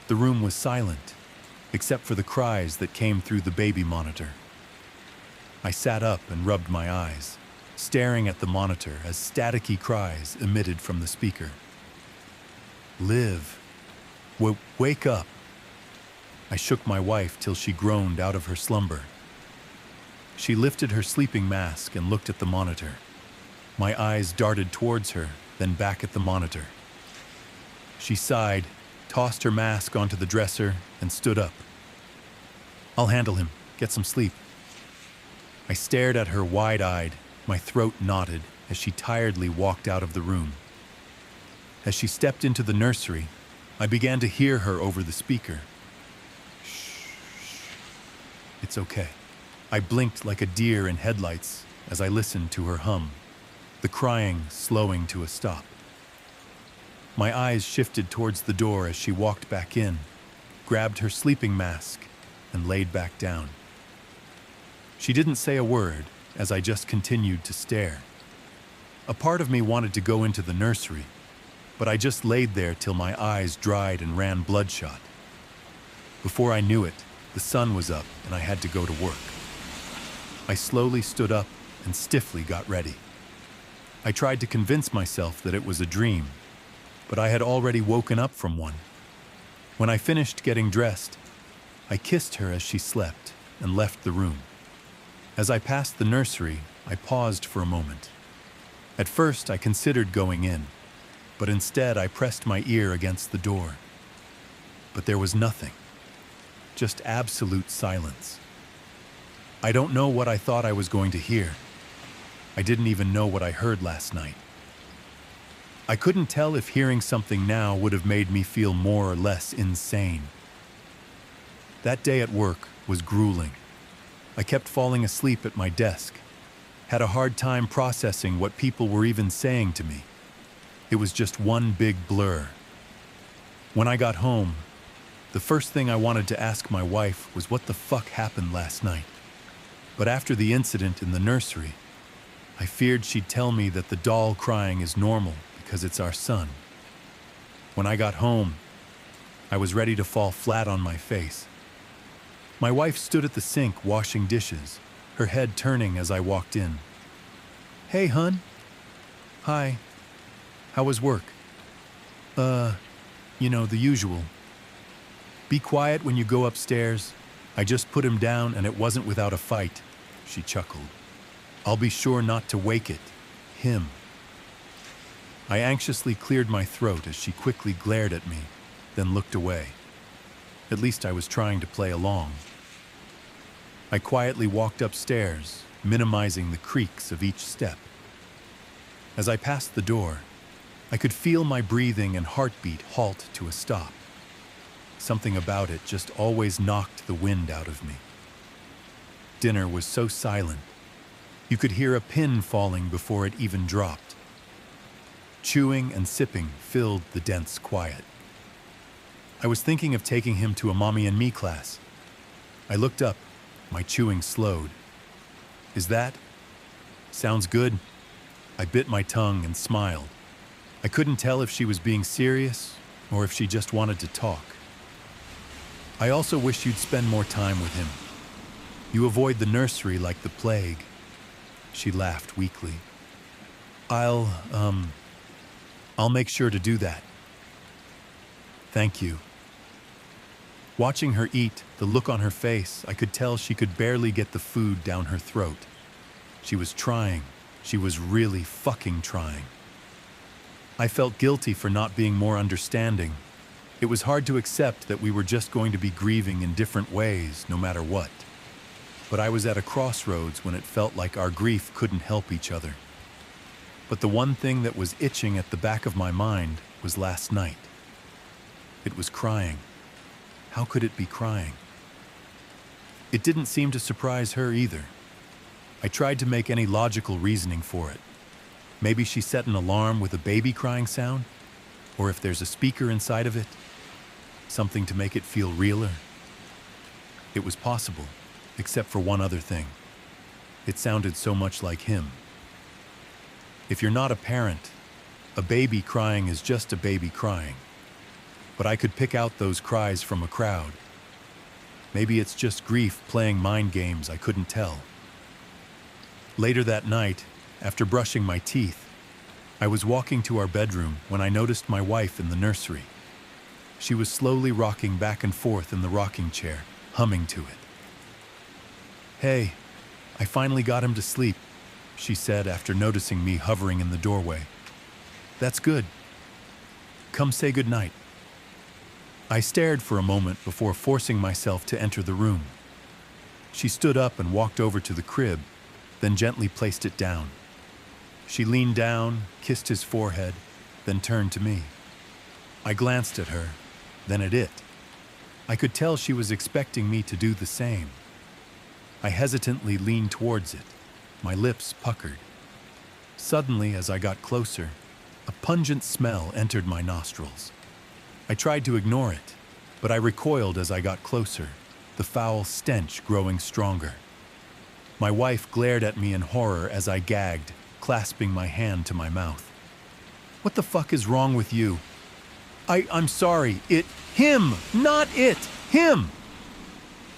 The room was silent, except for the cries that came through the baby monitor. I sat up and rubbed my eyes, staring at the monitor as staticky cries emitted from the speaker. Liv, wake up. I shook my wife till she groaned out of her slumber. She lifted her sleeping mask and looked at the monitor. My eyes darted towards her, then back at the monitor. She sighed, tossed her mask onto the dresser, and stood up. I'll handle him. Get some sleep. I stared at her wide-eyed, my throat knotted, as she tiredly walked out of the room. As she stepped into the nursery, I began to hear her over the speaker. Shh. It's okay. I blinked like a deer in headlights as I listened to her hum, the crying slowing to a stop. My eyes shifted towards the door as she walked back in, grabbed her sleeping mask, and laid back down. She didn't say a word as I just continued to stare. A part of me wanted to go into the nursery, but I just laid there till my eyes dried and ran bloodshot. Before I knew it, the sun was up and I had to go to work. I slowly stood up and stiffly got ready. I tried to convince myself that it was a dream, but I had already woken up from one. When I finished getting dressed, I kissed her as she slept and left the room. As I passed the nursery, I paused for a moment. At first, I considered going in, but instead I pressed my ear against the door. But there was nothing, just absolute silence. I don't know what I thought I was going to hear. I didn't even know what I heard last night. I couldn't tell if hearing something now would have made me feel more or less insane. That day at work was grueling. I kept falling asleep at my desk, had a hard time processing what people were even saying to me. It was just one big blur. When I got home, the first thing I wanted to ask my wife was what the fuck happened last night. But after the incident in the nursery, I feared she'd tell me that the doll crying is normal because it's our son. When I got home, I was ready to fall flat on my face. My wife stood at the sink washing dishes, her head turning as I walked in. Hey, hun. Hi. How was work? The usual. Be quiet when you go upstairs. I just put him down and it wasn't without a fight, she chuckled. I'll be sure not to wake it. Him. I anxiously cleared my throat as she quickly glared at me, then looked away. At least I was trying to play along. I quietly walked upstairs, minimizing the creaks of each step. As I passed the door, I could feel my breathing and heartbeat halt to a stop. Something about it just always knocked the wind out of me. Dinner was so silent. You could hear a pin falling before it even dropped. Chewing and sipping filled the dense quiet. I was thinking of taking him to a Mommy and Me class. I looked up, my chewing slowed. Is that? Sounds good. I bit my tongue and smiled. I couldn't tell if she was being serious or if she just wanted to talk. I also wish you'd spend more time with him. You avoid the nursery like the plague. She laughed weakly. I'll make sure to do that. Thank you. Watching her eat, the look on her face, I could tell she could barely get the food down her throat. She was trying. She was really fucking trying. I felt guilty for not being more understanding. It was hard to accept that we were just going to be grieving in different ways, no matter what. But I was at a crossroads when it felt like our grief couldn't help each other. But the one thing that was itching at the back of my mind was last night. It was crying. How could it be crying? It didn't seem to surprise her either. I tried to make any logical reasoning for it. Maybe she set an alarm with a baby crying sound? Or if there's a speaker inside of it, something to make it feel realer? It was possible, except for one other thing. It sounded so much like him. If you're not a parent, a baby crying is just a baby crying. But I could pick out those cries from a crowd. Maybe it's just grief playing mind games, I couldn't tell. Later that night, after brushing my teeth, I was walking to our bedroom when I noticed my wife in the nursery. She was slowly rocking back and forth in the rocking chair, humming to it. "Hey, I finally got him to sleep," she said after noticing me hovering in the doorway. "That's good. Come say goodnight." I stared for a moment before forcing myself to enter the room. She stood up and walked over to the crib, then gently placed it down. She leaned down, kissed his forehead, then turned to me. I glanced at her, then at it. I could tell she was expecting me to do the same. I hesitantly leaned towards it, my lips puckered. Suddenly, as I got closer, a pungent smell entered my nostrils. I tried to ignore it, but I recoiled as I got closer, the foul stench growing stronger. My wife glared at me in horror as I gagged, clasping my hand to my mouth. "What the fuck is wrong with you?" I'm sorry, him, not it, him!"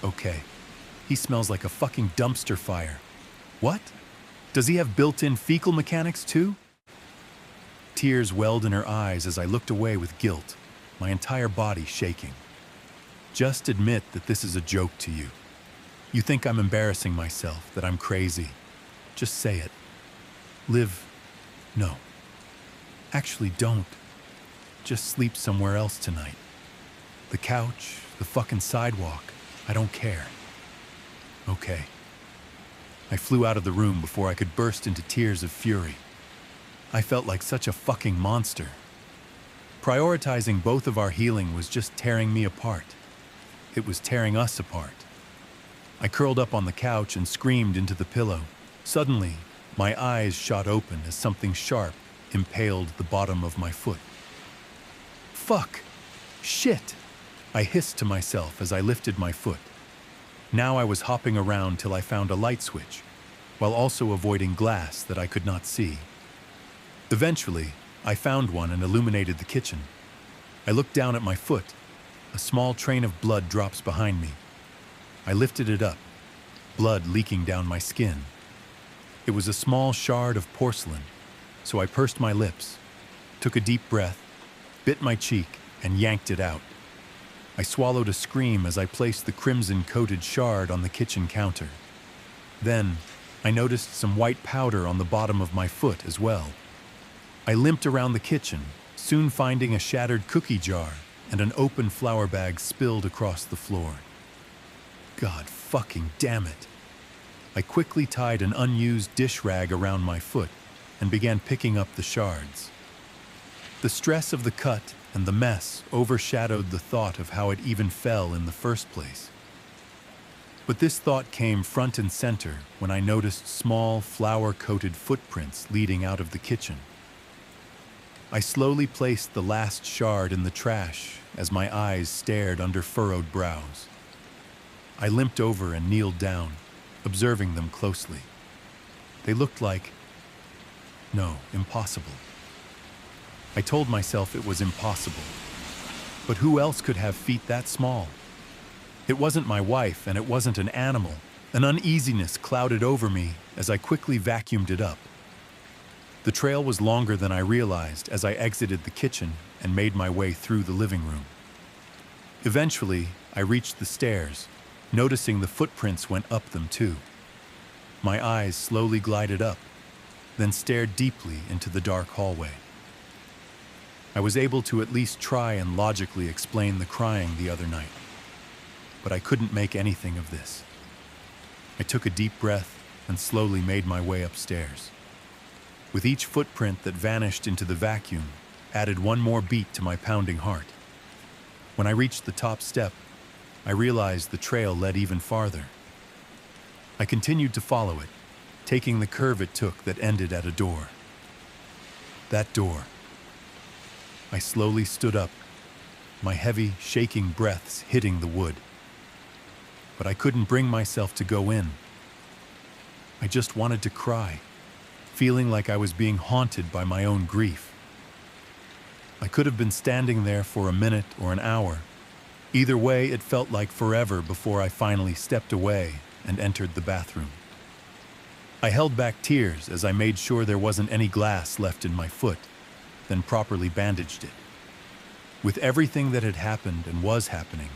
"Okay, he smells like a fucking dumpster fire." "What? Does he have built-in fecal mechanics too?" Tears welled in her eyes as I looked away with guilt, my entire body shaking. "Just admit that this is a joke to you. You think I'm embarrassing myself, that I'm crazy. Just say it. No. Actually, don't. Just sleep somewhere else tonight. The couch, the fucking sidewalk, I don't care." "Okay." I flew out of the room before I could burst into tears of fury. I felt like such a fucking monster. Prioritizing both of our healing was just tearing me apart. It was tearing us apart. I curled up on the couch and screamed into the pillow. Suddenly, my eyes shot open as something sharp impaled the bottom of my foot. "Fuck! Shit!" I hissed to myself as I lifted my foot. Now I was hopping around till I found a light switch, while also avoiding glass that I could not see. Eventually, I found one and illuminated the kitchen. I looked down at my foot. A small train of blood drops behind me. I lifted it up, blood leaking down my skin. It was a small shard of porcelain, so I pursed my lips, took a deep breath, bit my cheek, and yanked it out. I swallowed a scream as I placed the crimson-coated shard on the kitchen counter. Then, I noticed some white powder on the bottom of my foot as well. I limped around the kitchen, soon finding a shattered cookie jar and an open flour bag spilled across the floor. God fucking damn it. I quickly tied an unused dish rag around my foot and began picking up the shards. The stress of the cut and the mess overshadowed the thought of how it even fell in the first place. But this thought came front and center when I noticed small, flour-coated footprints leading out of the kitchen. I slowly placed the last shard in the trash as my eyes stared under furrowed brows. I limped over and kneeled down, observing them closely. They looked like... no, impossible. I told myself it was impossible. But who else could have feet that small? It wasn't my wife, and it wasn't an animal. An uneasiness clouded over me as I quickly vacuumed it up. The trail was longer than I realized as I exited the kitchen and made my way through the living room. Eventually, I reached the stairs, noticing the footprints went up them too. My eyes slowly glided up, then stared deeply into the dark hallway. I was able to at least try and logically explain the crying the other night, but I couldn't make anything of this. I took a deep breath and slowly made my way upstairs. With each footprint that vanished into the vacuum, added one more beat to my pounding heart. When I reached the top step, I realized the trail led even farther. I continued to follow it, taking the curve it took that ended at a door. That door. I slowly stood up, my heavy, shaking breaths hitting the wood. But I couldn't bring myself to go in. I just wanted to cry, feeling like I was being haunted by my own grief. I could have been standing there for a minute or an hour. Either way, it felt like forever before I finally stepped away and entered the bathroom. I held back tears as I made sure there wasn't any glass left in my foot, then properly bandaged it. With everything that had happened and was happening,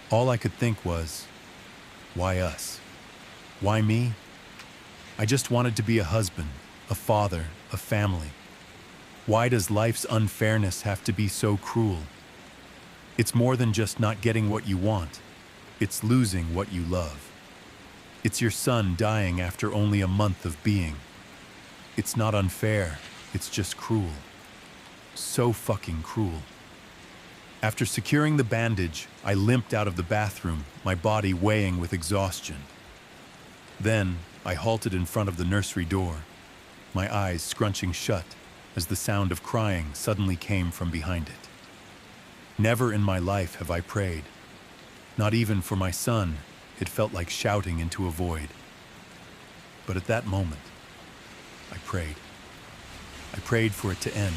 all I could think was, why us? Why me? I just wanted to be a husband, a father, a family. Why does life's unfairness have to be so cruel? It's more than just not getting what you want. It's losing what you love. It's your son dying after only a month of being. It's not unfair, it's just cruel. So fucking cruel. After securing the bandage, I limped out of the bathroom, my body weighing with exhaustion. Then, I halted in front of the nursery door, my eyes scrunching shut as the sound of crying suddenly came from behind it. Never in my life have I prayed. Not even for my son, it felt like shouting into a void. But at that moment, I prayed. I prayed for it to end.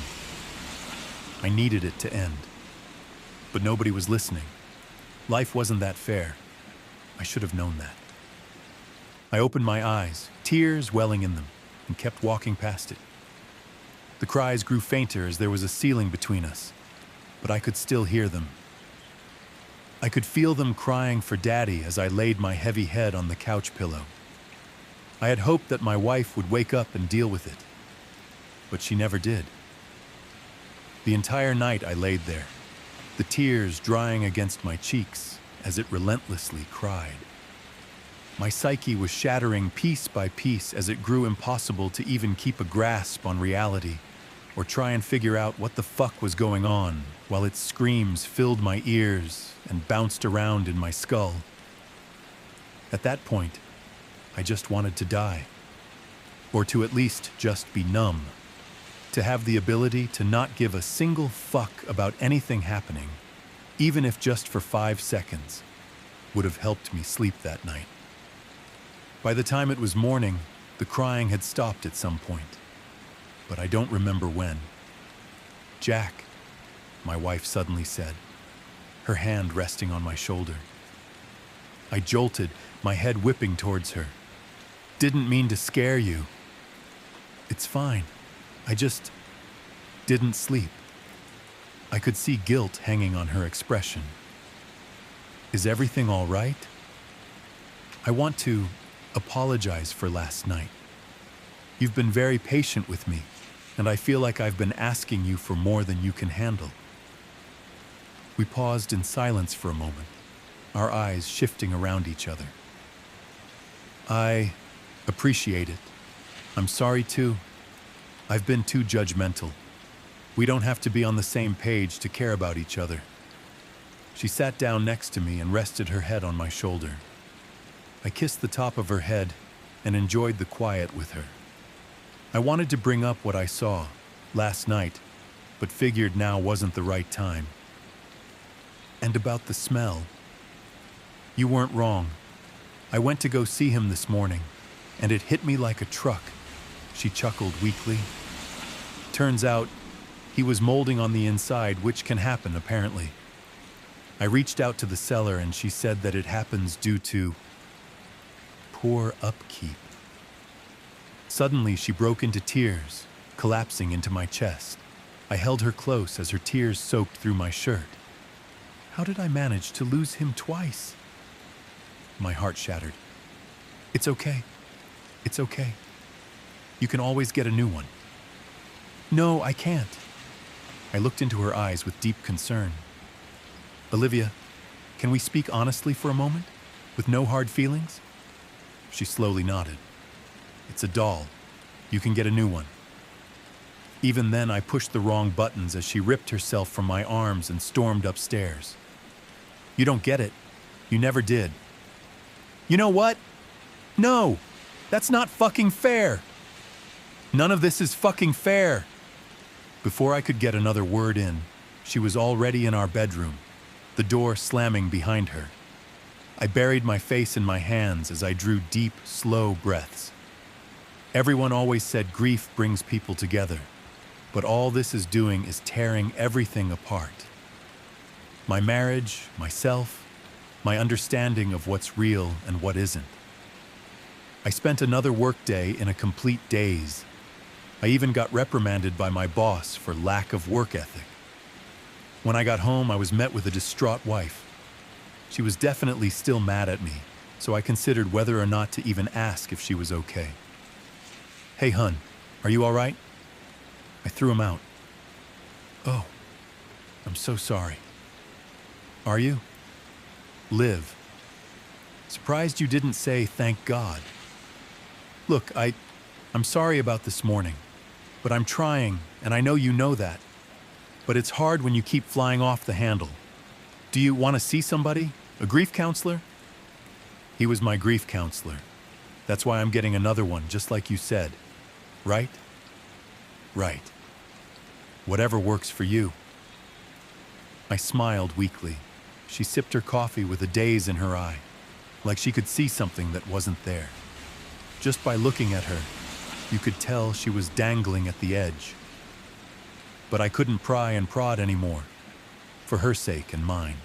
I needed it to end. But nobody was listening. Life wasn't that fair. I should have known that. I opened my eyes, tears welling in them, and kept walking past it. The cries grew fainter as there was a ceiling between us, but I could still hear them. I could feel them crying for Daddy as I laid my heavy head on the couch pillow. I had hoped that my wife would wake up and deal with it, but she never did. The entire night I laid there, the tears drying against my cheeks as it relentlessly cried. My psyche was shattering piece by piece as it grew impossible to even keep a grasp on reality or try and figure out what the fuck was going on while its screams filled my ears and bounced around in my skull. At that point, I just wanted to die, or to at least just be numb, to have the ability to not give a single fuck about anything happening, even if just for 5 seconds, would have helped me sleep that night. By the time it was morning, the crying had stopped at some point, but I don't remember when. "Jack," my wife suddenly said, her hand resting on my shoulder. I jolted, my head whipping towards her. "Didn't mean to scare you." "It's fine. I just didn't sleep." I could see guilt hanging on her expression. "Is everything all right? I want to apologize for last night. You've been very patient with me, and I feel like I've been asking you for more than you can handle." We paused in silence for a moment, our eyes shifting around each other. "I appreciate it. I'm sorry too. I've been too judgmental. We don't have to be on the same page to care about each other." She sat down next to me and rested her head on my shoulder. I kissed the top of her head and enjoyed the quiet with her. I wanted to bring up what I saw last night, but figured now wasn't the right time. "And about the smell. You weren't wrong. I went to go see him this morning, and it hit me like a truck." She chuckled weakly. "Turns out, he was molding on the inside, which can happen, apparently. I reached out to the seller, and she said that it happens due to poor upkeep." Suddenly, she broke into tears, collapsing into my chest. I held her close as her tears soaked through my shirt. How did I manage to lose him twice? My heart shattered. "It's okay. It's okay. You can always get a new one." "No, I can't." I looked into her eyes with deep concern. "Olivia, can we speak honestly for a moment, with no hard feelings?" She slowly nodded. "It's a doll. You can get a new one." Even then, I pushed the wrong buttons as she ripped herself from my arms and stormed upstairs. "You don't get it. You never did." "You know what? No! That's not fucking fair. None of this is fucking fair. Before I could get another word in, she was already in our bedroom, the door slamming behind her. I buried my face in my hands as I drew deep, slow breaths. Everyone always said grief brings people together, but all this is doing is tearing everything apart. My marriage, myself, my understanding of what's real and what isn't. I spent another workday in a complete daze. I even got reprimanded by my boss for lack of work ethic. When I got home, I was met with a distraught wife. She was definitely still mad at me, so I considered whether or not to even ask if she was okay. "Hey, hun, are you all right?" I threw him out. "Oh, I'm so sorry." "Are you?" "Liv. Surprised you didn't say thank God." "Look, I'm sorry about this morning, but I'm trying, and I know you know that. But it's hard when you keep flying off the handle. Do you want to see somebody? A grief counselor?" He was my grief counselor. That's why I'm getting another one, just like you said. Right? Right. Whatever works for you. I smiled weakly. She sipped her coffee with a daze in her eye, like she could see something that wasn't there. Just by looking at her, you could tell she was dangling at the edge. But I couldn't pry and prod anymore, for her sake and mine.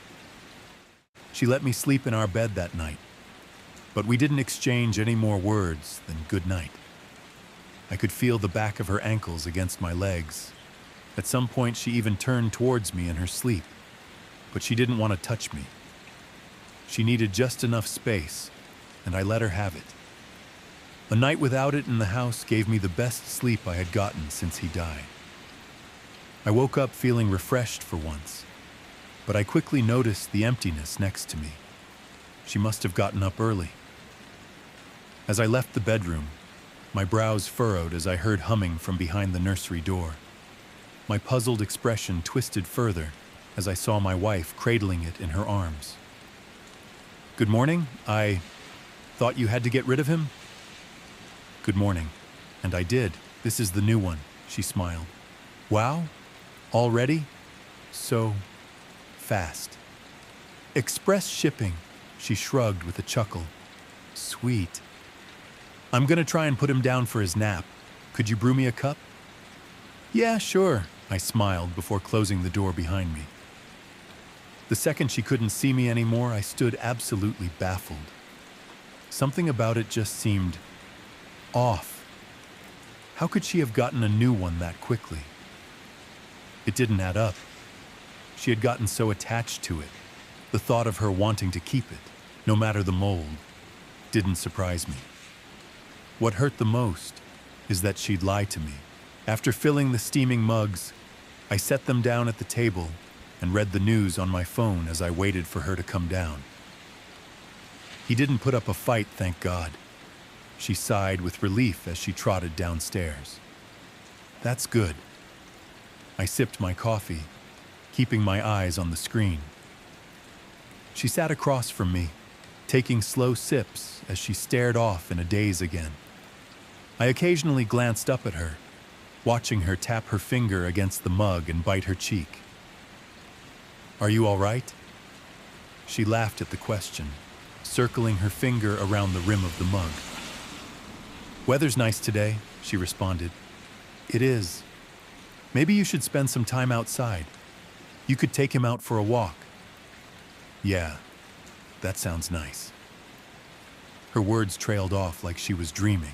She let me sleep in our bed that night, but we didn't exchange any more words than good night. I could feel the back of her ankles against my legs. At some point, she even turned towards me in her sleep, but she didn't want to touch me. She needed just enough space, and I let her have it. A night without it in the house gave me the best sleep I had gotten since he died. I woke up feeling refreshed for once, but I quickly noticed the emptiness next to me. She must have gotten up early. As I left the bedroom, my brows furrowed as I heard humming from behind the nursery door. My puzzled expression twisted further as I saw my wife cradling it in her arms. "Good morning. I thought you had to get rid of him?" "Good morning. And I did. This is the new one," she smiled. "Wow. Already? So fast." "Express shipping," she shrugged with a chuckle. "Sweet. I'm gonna try and put him down for his nap. Could you brew me a cup?" "Yeah, sure," I smiled before closing the door behind me. The second she couldn't see me anymore, I stood absolutely baffled. Something about it just seemed off. How could she have gotten a new one that quickly? It didn't add up. She had gotten so attached to it. The thought of her wanting to keep it, no matter the mold, didn't surprise me. What hurt the most is that she'd lied to me. After filling the steaming mugs, I set them down at the table and read the news on my phone as I waited for her to come down. He didn't put up a fight, thank God. She sighed with relief as she trotted downstairs. That's good. I sipped my coffee, keeping my eyes on the screen. She sat across from me, taking slow sips as she stared off in a daze again. I occasionally glanced up at her, watching her tap her finger against the mug and bite her cheek. "Are you all right?" She laughed at the question, circling her finger around the rim of the mug. "Weather's nice today," she responded. "It is. Maybe you should spend some time outside. You could take him out for a walk." "Yeah, that sounds nice." Her words trailed off like she was dreaming.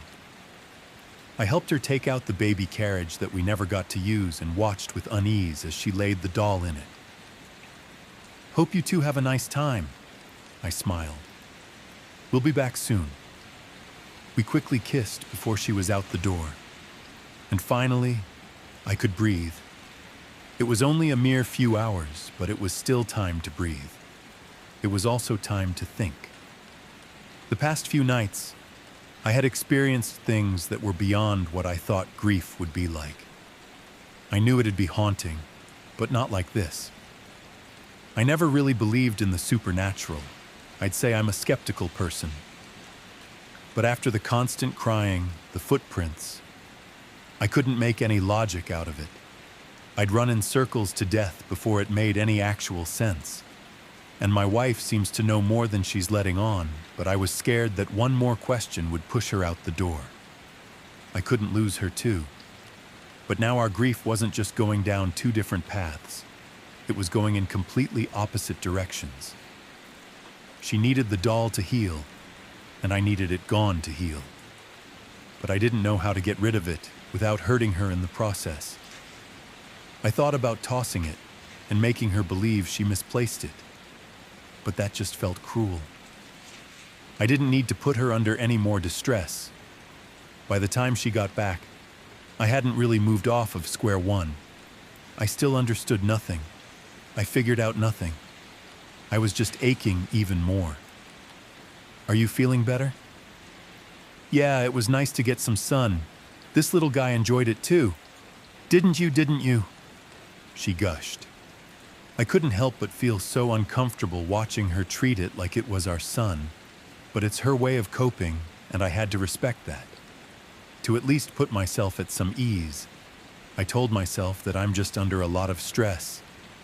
I helped her take out the baby carriage that we never got to use and watched with unease as she laid the doll in it. "Hope you two have a nice time," I smiled. "We'll be back soon." We quickly kissed before she was out the door. And finally, I could breathe. It was only a mere few hours, but it was still time to breathe. It was also time to think. The past few nights, I had experienced things that were beyond what I thought grief would be like. I knew it'd be haunting, but not like this. I never really believed in the supernatural. I'd say I'm a skeptical person. But after the constant crying, the footprints, I couldn't make any logic out of it. I'd run in circles to death before it made any actual sense. And my wife seems to know more than she's letting on, but I was scared that one more question would push her out the door. I couldn't lose her too. But now our grief wasn't just going down two different paths. It was going in completely opposite directions. She needed the doll to heal, and I needed it gone to heal. But I didn't know how to get rid of it without hurting her in the process. I thought about tossing it and making her believe she misplaced it. But that just felt cruel. I didn't need to put her under any more distress. By the time she got back, I hadn't really moved off of square one. I still understood nothing. I figured out nothing. I was just aching even more. Are you feeling better? Yeah, it was nice to get some sun. This little guy enjoyed it too. Didn't you? She gushed. I couldn't help but feel so uncomfortable watching her treat it like it was our son, but it's her way of coping, and I had to respect that. To at least put myself at some ease, I told myself that I'm just under a lot of stress,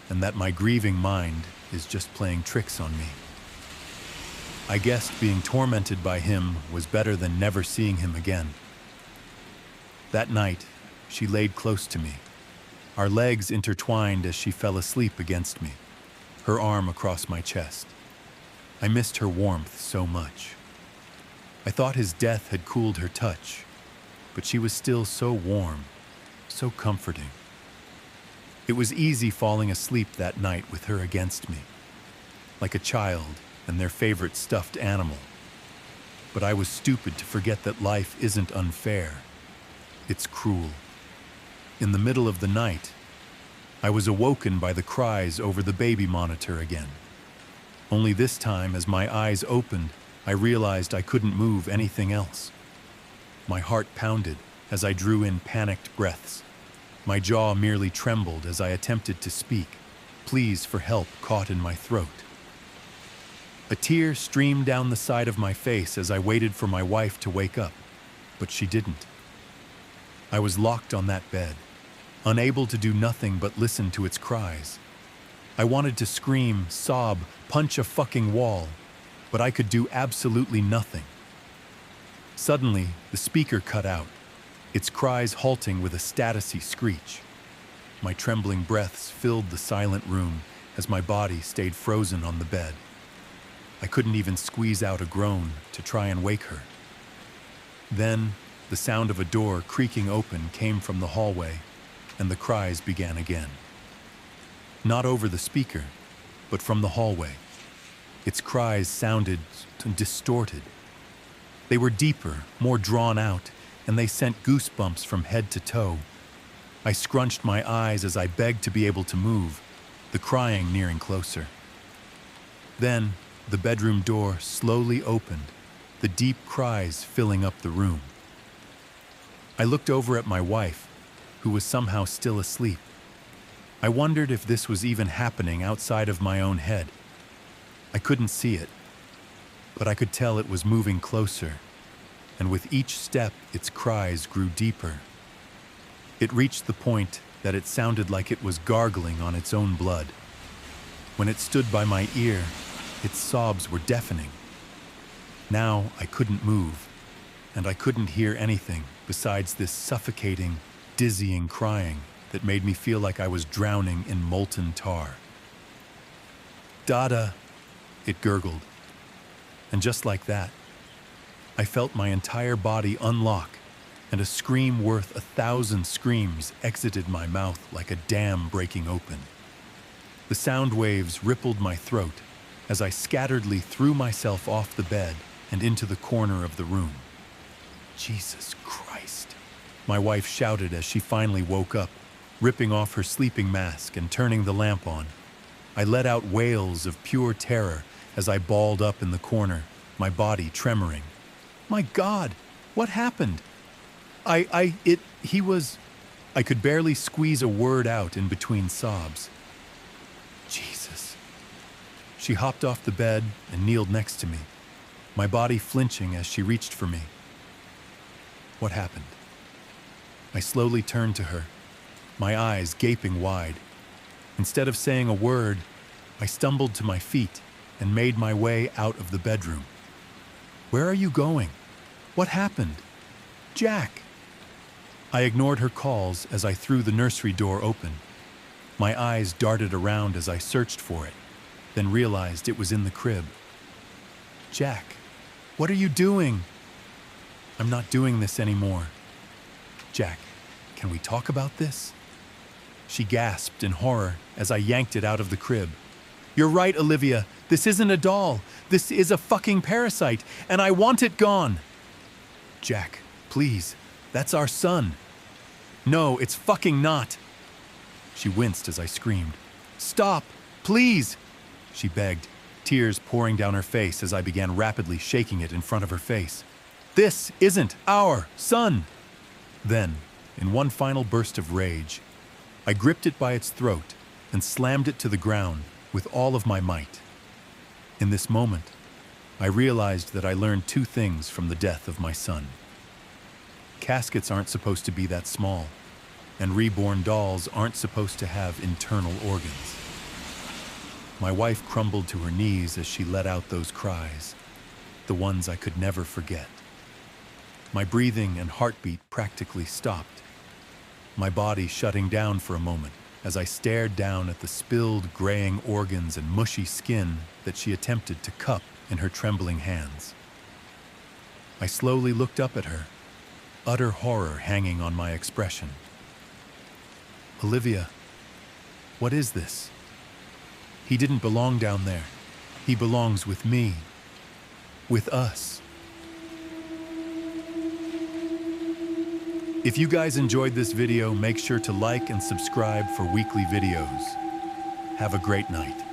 and that my grieving mind is just playing tricks on me. I guessed being tormented by him was better than never seeing him again. That night, she laid close to me, our legs intertwined as she fell asleep against me, her arm across my chest. I missed her warmth so much. I thought his death had cooled her touch, but she was still so warm, so comforting. It was easy falling asleep that night with her against me, like a child and their favorite stuffed animal. But I was stupid to forget that life isn't unfair. It's cruel. In the middle of the night, I was awoken by the cries over the baby monitor again. Only this time, as my eyes opened, I realized I couldn't move anything else. My heart pounded as I drew in panicked breaths. My jaw merely trembled as I attempted to speak, pleas for help caught in my throat. A tear streamed down the side of my face as I waited for my wife to wake up, but she didn't. I was locked on that bed, unable to do nothing but listen to its cries. I wanted to scream, sob, punch a fucking wall, but I could do absolutely nothing. Suddenly, the speaker cut out, its cries halting with a static screech. My trembling breaths filled the silent room as my body stayed frozen on the bed. I couldn't even squeeze out a groan to try and wake her. Then, the sound of a door creaking open came from the hallway, and the cries began again. Not over the speaker, but from the hallway. Its cries sounded distorted. They were deeper, more drawn out, and they sent goosebumps from head to toe. I scrunched my eyes as I begged to be able to move, the crying nearing closer. Then, the bedroom door slowly opened, the deep cries filling up the room. I looked over at my wife, who was somehow still asleep. I wondered if this was even happening outside of my own head. I couldn't see it, but I could tell it was moving closer, and with each step, its cries grew deeper. It reached the point that it sounded like it was gargling on its own blood. When it stood by my ear, its sobs were deafening. Now I couldn't move, and I couldn't hear anything besides this suffocating, dizzying crying that made me feel like I was drowning in molten tar. "Dada," it gurgled. And just like that, I felt my entire body unlock, and a scream worth 1,000 screams exited my mouth like a dam breaking open. The sound waves rippled my throat as I scatteredly threw myself off the bed and into the corner of the room. "Jesus Christ," my wife shouted as she finally woke up, ripping off her sleeping mask and turning the lamp on. I let out wails of pure terror as I balled up in the corner, my body tremoring. "My God, what happened? He was..." I could barely squeeze a word out in between sobs. "Jesus." She hopped off the bed and kneeled next to me. my body flinching as she reached for me. What happened? I slowly turned to her, my eyes gaping wide. Instead of saying a word, I stumbled to my feet and made my way out of the bedroom. Where are you going? What happened? Jack! I ignored her calls as I threw the nursery door open. My eyes darted around as I searched for it, then realized it was in the crib. Jack, what are you doing? I'm not doing this anymore. Jack, can we talk about this? She gasped in horror as I yanked it out of the crib. You're right, Olivia. This isn't a doll. This is a fucking parasite, and I want it gone. Jack, please. That's our son. No, it's fucking not. She winced as I screamed. Stop, please, she begged, tears pouring down her face as I began rapidly shaking it in front of her face. This isn't our son. Then, in one final burst of rage, I gripped it by its throat and slammed it to the ground with all of my might. In this moment, I realized that I learned two things from the death of my son. Caskets aren't supposed to be that small, and reborn dolls aren't supposed to have internal organs. My wife crumbled to her knees as she let out those cries, the ones I could never forget. My breathing and heartbeat practically stopped, my body shutting down for a moment as I stared down at the spilled, graying organs and mushy skin that she attempted to cup in her trembling hands. I slowly looked up at her, utter horror hanging on my expression. Olivia, what is this? He didn't belong down there. He belongs with me. With us. If you guys enjoyed this video, make sure to like and subscribe for weekly videos. Have a great night.